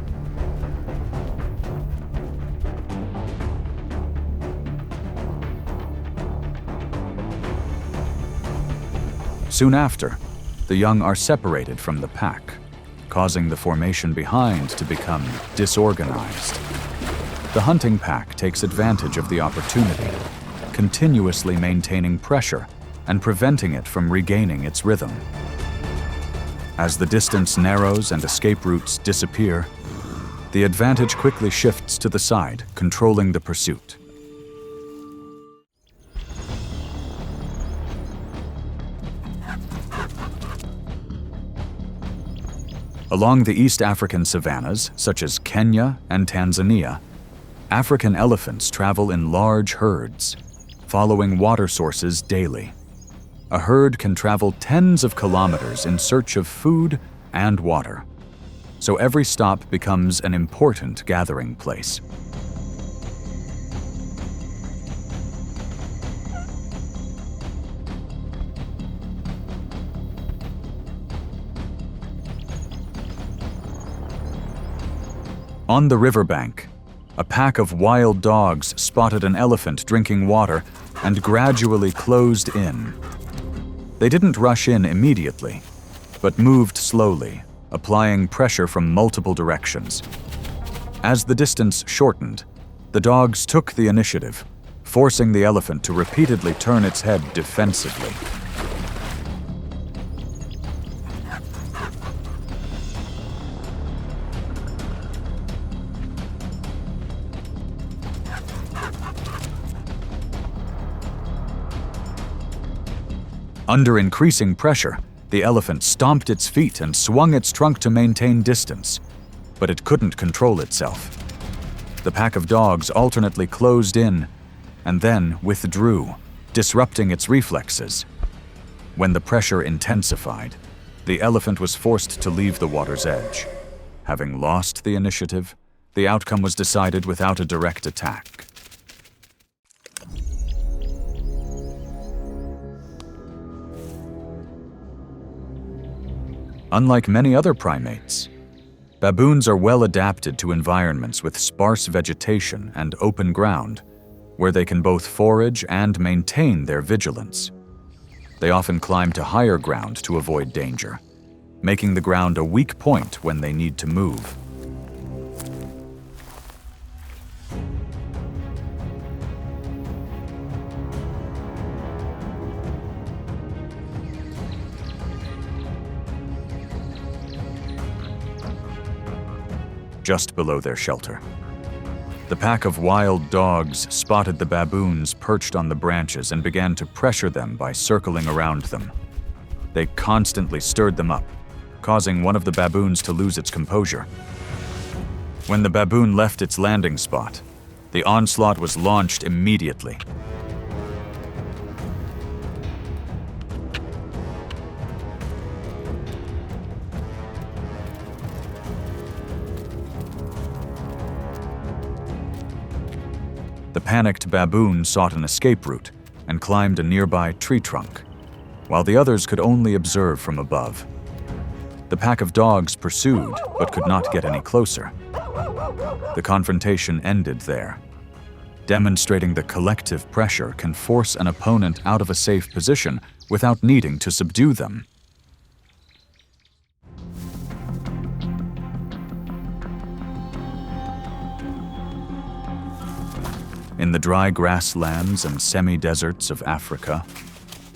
Soon after, the young are separated from the pack, causing the formation behind to become disorganized. The hunting pack takes advantage of the opportunity, continuously maintaining pressure and preventing it from regaining its rhythm. As the distance narrows and escape routes disappear, the advantage quickly shifts to the side, controlling the pursuit. Along the East African savannas, such as Kenya and Tanzania, African elephants travel in large herds, following water sources daily. A herd can travel tens of kilometers in search of food and water, so every stop becomes an important gathering place. On the riverbank, a pack of wild dogs spotted an elephant drinking water and gradually closed in. They didn't rush in immediately, but moved slowly, applying pressure from multiple directions. As the distance shortened, the dogs took the initiative, forcing the elephant to repeatedly turn its head defensively. Under increasing pressure, the elephant stomped its feet and swung its trunk to maintain distance, but it couldn't control itself. The pack of dogs alternately closed in and then withdrew, disrupting its reflexes. When the pressure intensified, the elephant was forced to leave the water's edge. Having lost the initiative, the outcome was decided without a direct attack. Unlike many other primates, baboons are well adapted to environments with sparse vegetation and open ground, where they can both forage and maintain their vigilance. They often climb to higher ground to avoid danger, making the ground a weak point when they need to move. just below their shelter. The pack of wild dogs spotted the baboons perched on the branches and began to pressure them by circling around them. They constantly stirred them up, causing one of the baboons to lose its composure. When the baboon left its landing spot, the onslaught was launched immediately. The panicked baboon sought an escape route and climbed a nearby tree trunk, while the others could only observe from above. The pack of dogs pursued, but could not get any closer. The confrontation ended there, demonstrating that collective pressure can force an opponent out of a safe position without needing to subdue them. In the dry grasslands and semi-deserts of Africa,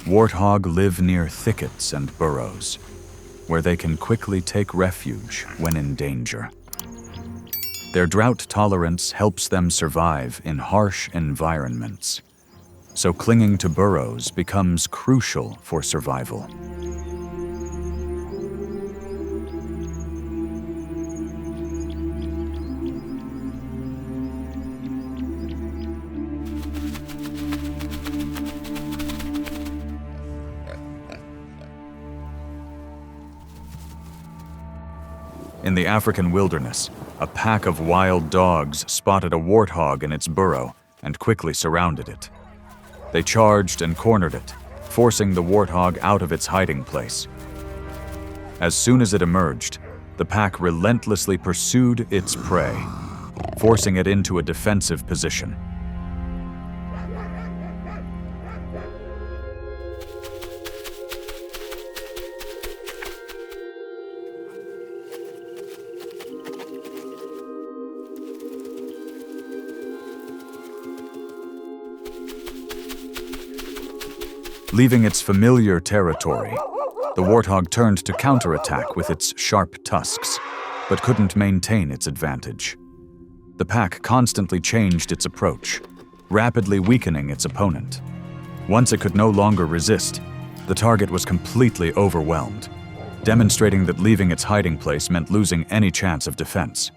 warthog live near thickets and burrows, where they can quickly take refuge when in danger. Their drought tolerance helps them survive in harsh environments, so clinging to burrows becomes crucial for survival. In the African wilderness, a pack of wild dogs spotted a warthog in its burrow and quickly surrounded it. They charged and cornered it, forcing the warthog out of its hiding place. As soon as it emerged, the pack relentlessly pursued its prey, forcing it into a defensive position. Leaving its familiar territory, the warthog turned to counterattack with its sharp tusks, but couldn't maintain its advantage. The pack constantly changed its approach, rapidly weakening its opponent. Once it could no longer resist, the target was completely overwhelmed, demonstrating that leaving its hiding place meant losing any chance of defense.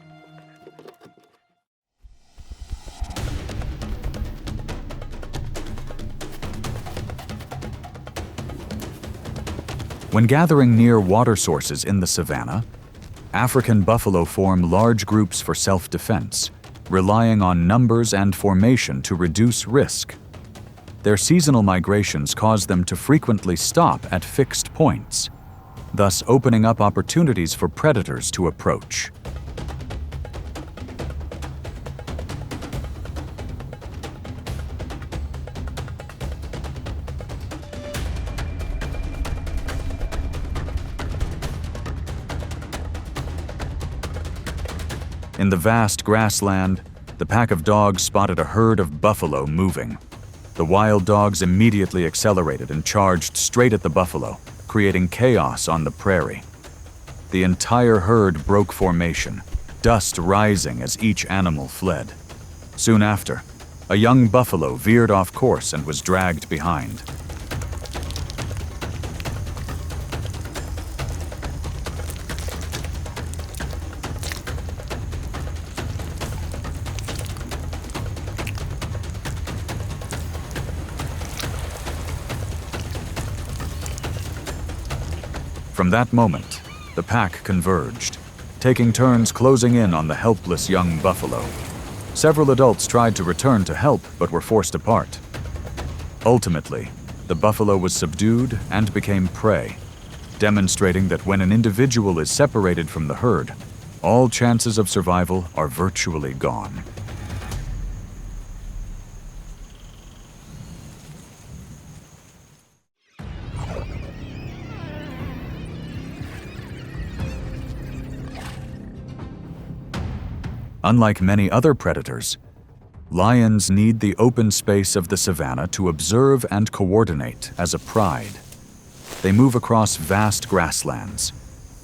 When gathering near water sources in the savanna, African buffalo form large groups for self-defense, relying on numbers and formation to reduce risk. Their seasonal migrations cause them to frequently stop at fixed points, thus opening up opportunities for predators to approach. In the vast grassland, the pack of dogs spotted a herd of buffalo moving. The wild dogs immediately accelerated and charged straight at the buffalo, creating chaos on the prairie. The entire herd broke formation, dust rising as each animal fled. Soon after, a young buffalo veered off course and was dragged behind. From that moment, the pack converged, taking turns closing in on the helpless young buffalo. Several adults tried to return to help but were forced apart. Ultimately, the buffalo was subdued and became prey, demonstrating that when an individual is separated from the herd, all chances of survival are virtually gone. Unlike many other predators, lions need the open space of the savanna to observe and coordinate as a pride. They move across vast grasslands,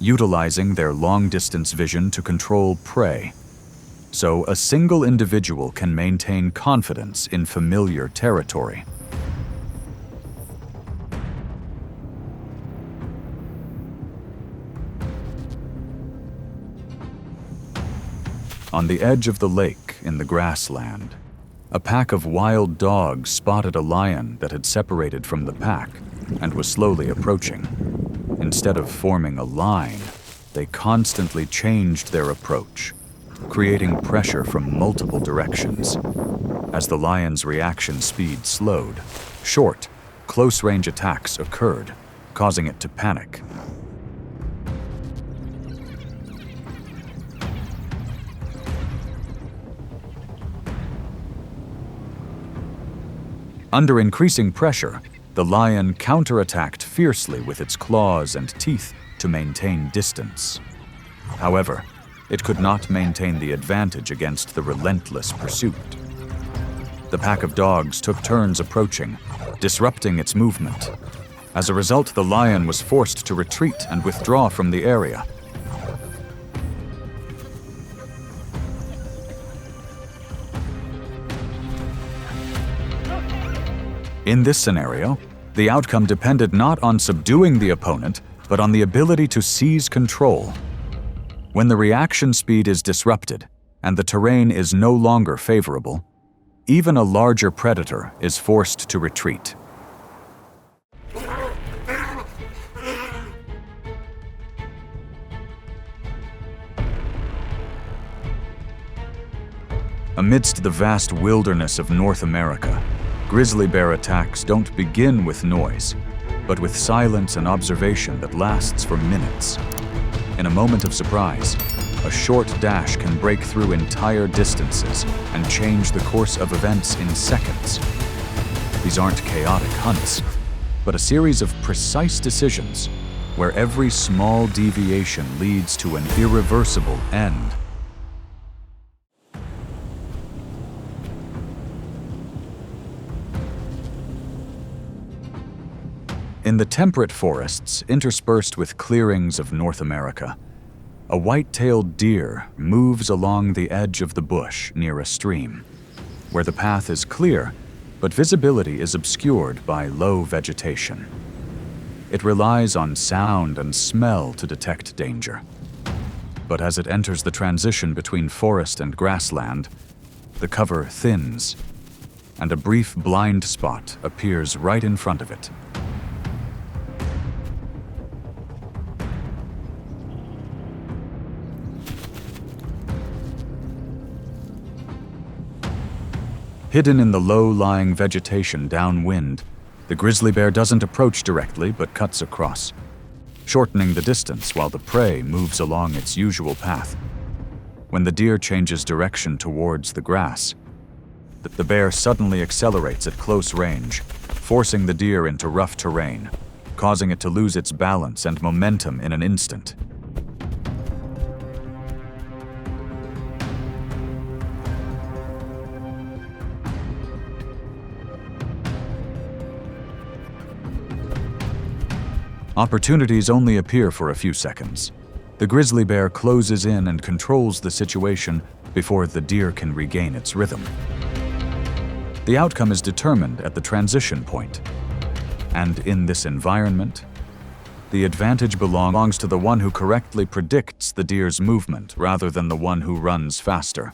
utilizing their long-distance vision to control prey. So a single individual can maintain confidence in familiar territory. On the edge of the lake in the grassland, a pack of wild dogs spotted a lion that had separated from the pack and was slowly approaching. Instead of forming a line, they constantly changed their approach, creating pressure from multiple directions. As the lion's reaction speed slowed, short, close-range attacks occurred, causing it to panic. Under increasing pressure, the lion counterattacked fiercely with its claws and teeth to maintain distance. However, it could not maintain the advantage against the relentless pursuit. The pack of dogs took turns approaching, disrupting its movement. As a result, the lion was forced to retreat and withdraw from the area. In this scenario, the outcome depended not on subduing the opponent, but on the ability to seize control. When the reaction speed is disrupted and the terrain is no longer favorable, even a larger predator is forced to retreat. Amidst the vast wilderness of North America, grizzly bear attacks don't begin with noise, but with silence and observation that lasts for minutes. In a moment of surprise, a short dash can break through entire distances and change the course of events in seconds. These aren't chaotic hunts, but a series of precise decisions where every small deviation leads to an irreversible end. In the temperate forests interspersed with clearings of North America, a white-tailed deer moves along the edge of the bush near a stream, where the path is clear, but visibility is obscured by low vegetation. It relies on sound and smell to detect danger. But as it enters the transition between forest and grassland, the cover thins, and a brief blind spot appears right in front of it. Hidden in the low-lying vegetation downwind, the grizzly bear doesn't approach directly but cuts across, shortening the distance while the prey moves along its usual path. When the deer changes direction towards the grass, the bear suddenly accelerates at close range, forcing the deer into rough terrain, causing it to lose its balance and momentum in an instant. Opportunities only appear for a few seconds. The grizzly bear closes in and controls the situation before the deer can regain its rhythm. The outcome is determined at the transition point. And in this environment, the advantage belongs to the one who correctly predicts the deer's movement rather than the one who runs faster.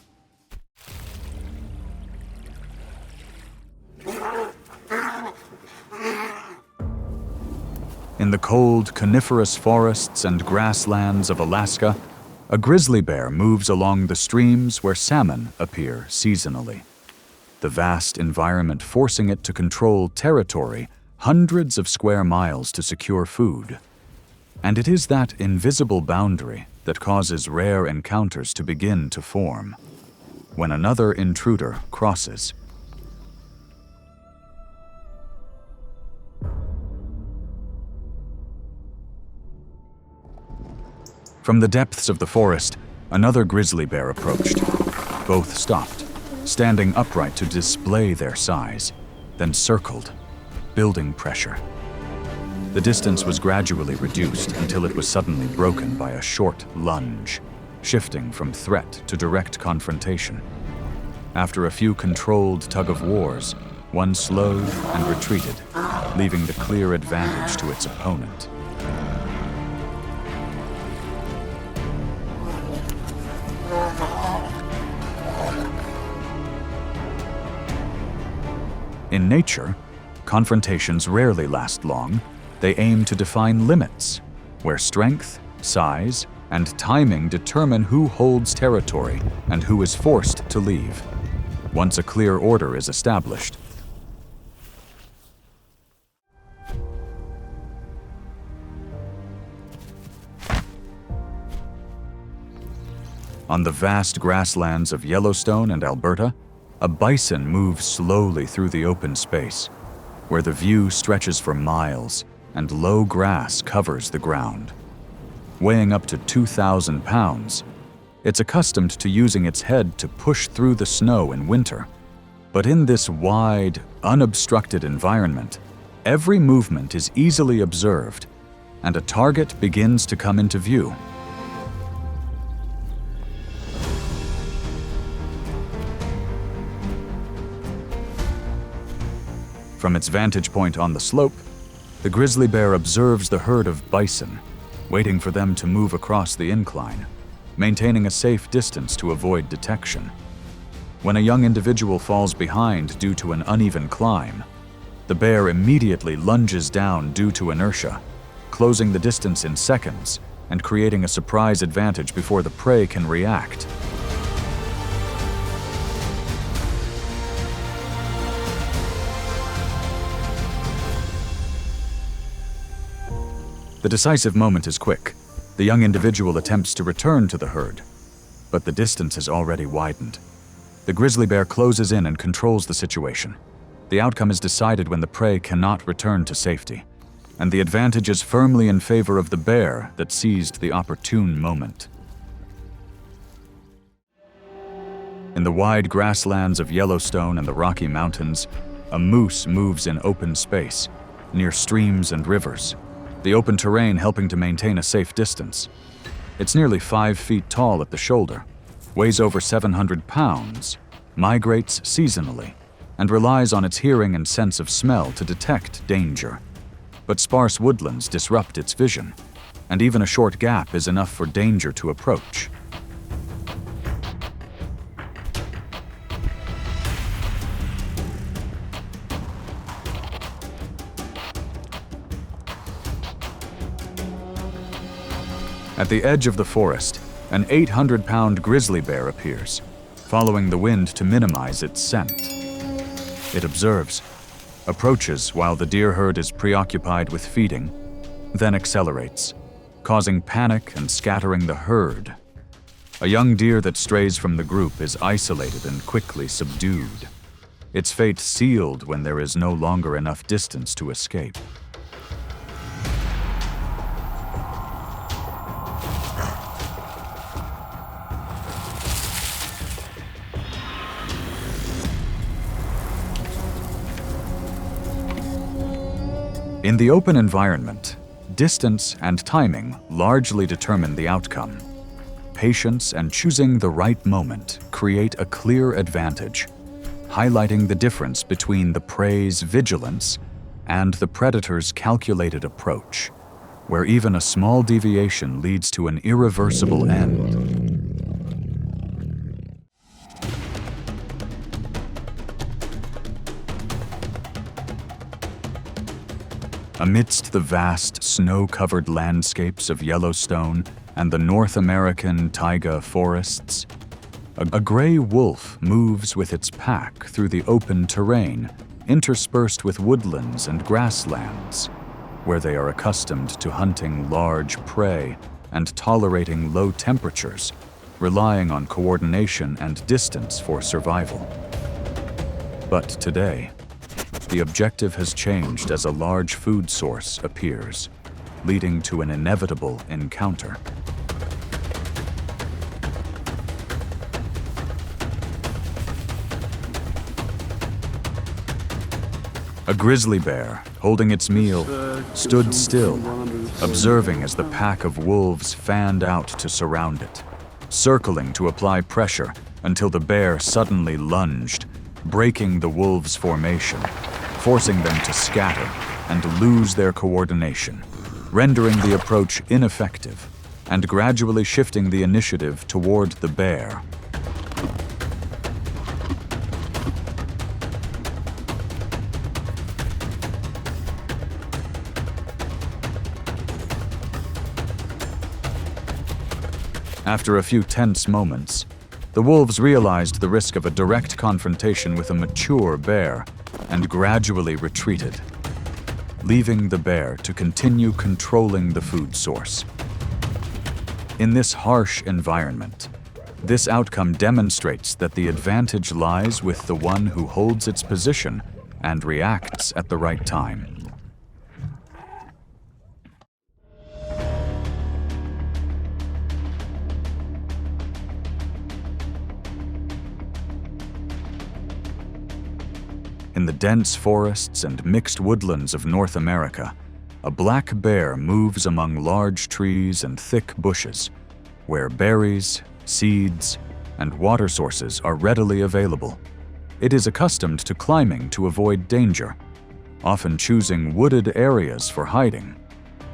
In the cold, coniferous forests and grasslands of Alaska, a grizzly bear moves along the streams where salmon appear seasonally, the vast environment forcing it to control territory hundreds of square miles to secure food. And it is that invisible boundary that causes rare encounters to begin to form. When another intruder crosses, from the depths of the forest, another grizzly bear approached. Both stopped, standing upright to display their size, then circled, building pressure. The distance was gradually reduced until it was suddenly broken by a short lunge, shifting from threat to direct confrontation. After a few controlled tug-of-wars, one slowed and retreated, leaving the clear advantage to its opponent. In nature, confrontations rarely last long. They aim to define limits, where strength, size, and timing determine who holds territory and who is forced to leave. Once a clear order is established, on the vast grasslands of Yellowstone and Alberta, a bison moves slowly through the open space, where the view stretches for miles and low grass covers the ground. Weighing up to 2,000 pounds, it's accustomed to using its head to push through the snow in winter. But in this wide, unobstructed environment, every movement is easily observed, and a target begins to come into view. From its vantage point on the slope, the grizzly bear observes the herd of bison, waiting for them to move across the incline, maintaining a safe distance to avoid detection. When a young individual falls behind due to an uneven climb, the bear immediately lunges down due to inertia, closing the distance in seconds and creating a surprise advantage before the prey can react. The decisive moment is quick. The young individual attempts to return to the herd, but the distance has already widened. The grizzly bear closes in and controls the situation. The outcome is decided when the prey cannot return to safety, and the advantage is firmly in favor of the bear that seized the opportune moment. In the wide grasslands of Yellowstone and the Rocky Mountains, a moose moves in open space, near streams and rivers, the open terrain helping to maintain a safe distance. It's nearly 5 feet tall at the shoulder, weighs over 700 pounds, migrates seasonally, and relies on its hearing and sense of smell to detect danger. But sparse woodlands disrupt its vision, and even a short gap is enough for danger to approach. At the edge of the forest, an 800-pound grizzly bear appears, following the wind to minimize its scent. It observes, approaches while the deer herd is preoccupied with feeding, then accelerates, causing panic and scattering the herd. A young deer that strays from the group is isolated and quickly subdued, its fate sealed when there is no longer enough distance to escape. In the open environment, distance and timing largely determine the outcome. Patience and choosing the right moment create a clear advantage, highlighting the difference between the prey's vigilance and the predator's calculated approach, where even a small deviation leads to an irreversible end. Amidst the vast, snow-covered landscapes of Yellowstone and the North American taiga forests, a gray wolf moves with its pack through the open terrain, interspersed with woodlands and grasslands, where they are accustomed to hunting large prey and tolerating low temperatures, relying on coordination and distance for survival. But today, the objective has changed as a large food source appears, leading to an inevitable encounter. A grizzly bear, holding its meal, stood still, observing as the pack of wolves fanned out to surround it, circling to apply pressure until the bear suddenly lunged, breaking the wolves' formation, forcing them to scatter and lose their coordination, rendering the approach ineffective and gradually shifting the initiative toward the bear. After a few tense moments, the wolves realized the risk of a direct confrontation with a mature bear and gradually retreated, leaving the bear to continue controlling the food source. In this harsh environment, this outcome demonstrates that the advantage lies with the one who holds its position and reacts at the right time. In the dense forests and mixed woodlands of North America, a black bear moves among large trees and thick bushes, where berries, seeds, and water sources are readily available. It is accustomed to climbing to avoid danger, often choosing wooded areas for hiding.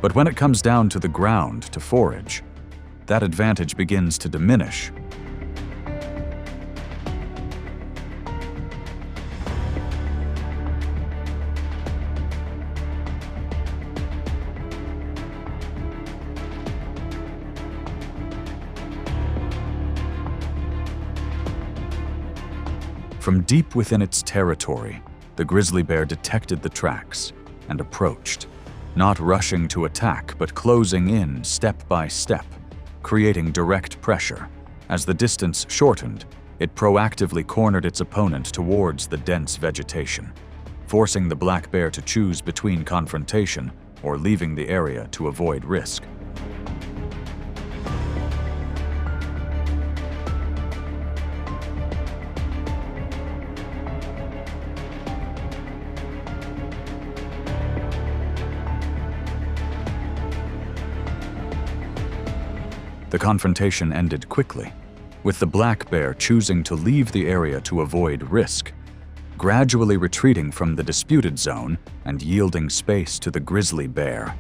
But when it comes down to the ground to forage, that advantage begins to diminish. From deep within its territory, the grizzly bear detected the tracks and approached, not rushing to attack but closing in step by step, creating direct pressure. As the distance shortened, it proactively cornered its opponent towards the dense vegetation, forcing the black bear to choose between confrontation or leaving the area to avoid risk. The confrontation ended quickly, with the black bear choosing to leave the area to avoid risk, gradually retreating from the disputed zone and yielding space to the grizzly bear.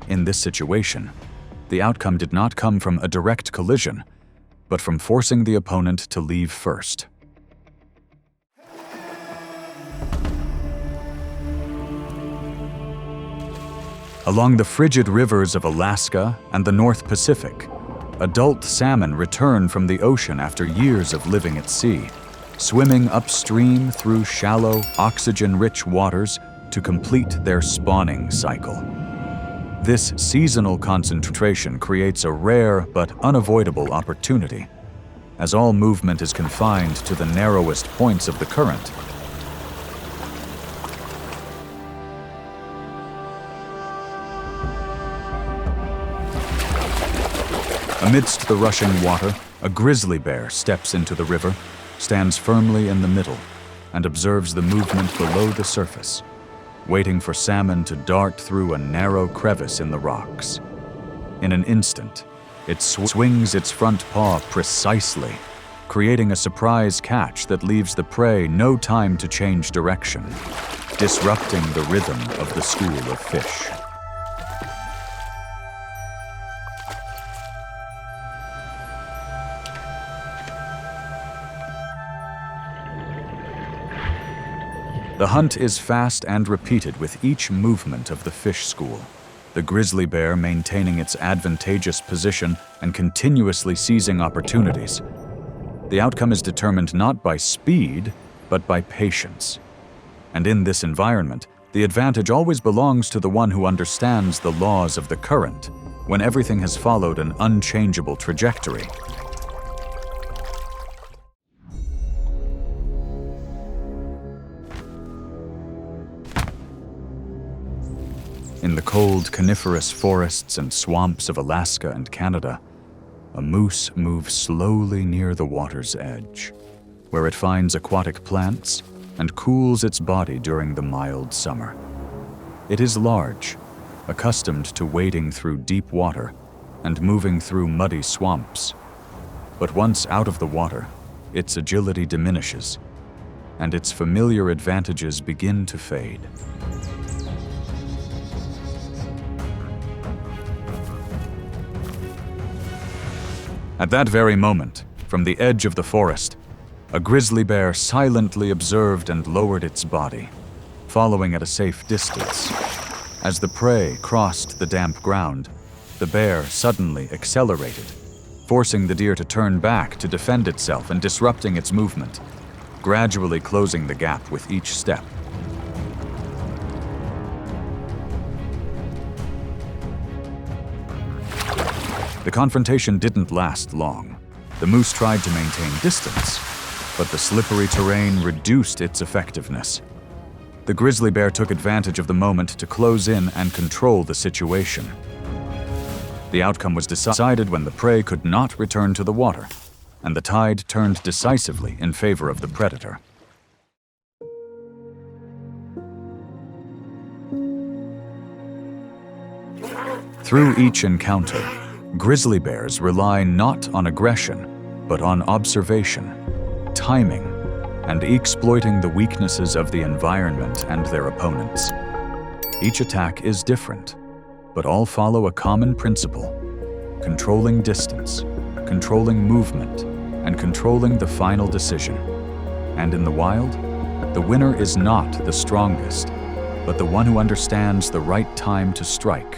In this situation, the outcome did not come from a direct collision, but from forcing the opponent to leave first. Along the frigid rivers of Alaska and the North Pacific, adult salmon return from the ocean after years of living at sea, swimming upstream through shallow, oxygen-rich waters to complete their spawning cycle. This seasonal concentration creates a rare but unavoidable opportunity, as all movement is confined to the narrowest points of the current. Amidst the rushing water, a grizzly bear steps into the river, stands firmly in the middle, and observes the movement below the surface, waiting for salmon to dart through a narrow crevice in the rocks. In an instant, it swings its front paw precisely, creating a surprise catch that leaves the prey no time to change direction, disrupting the rhythm of the school of fish. The hunt is fast and repeated with each movement of the fish school, the grizzly bear maintaining its advantageous position and continuously seizing opportunities. The outcome is determined not by speed, but by patience. And in this environment, the advantage always belongs to the one who understands the laws of the current, when everything has followed an unchangeable trajectory. In the cold coniferous forests and swamps of Alaska and Canada, a moose moves slowly near the water's edge, where it finds aquatic plants and cools its body during the mild summer. It is large, accustomed to wading through deep water and moving through muddy swamps. But once out of the water, its agility diminishes, and its familiar advantages begin to fade. At that very moment, from the edge of the forest, a grizzly bear silently observed and lowered its body, following at a safe distance. As the prey crossed the damp ground, the bear suddenly accelerated, forcing the deer to turn back to defend itself and disrupting its movement, gradually closing the gap with each step. The confrontation didn't last long. The moose tried to maintain distance, but the slippery terrain reduced its effectiveness. The grizzly bear took advantage of the moment to close in and control the situation. The outcome was decided when the prey could not return to the water, and the tide turned decisively in favor of the predator. Through each encounter, grizzly bears rely not on aggression, but on observation, timing, and exploiting the weaknesses of the environment and their opponents. Each attack is different, but all follow a common principle: controlling distance, controlling movement, and controlling the final decision. And in the wild, the winner is not the strongest, but the one who understands the right time to strike.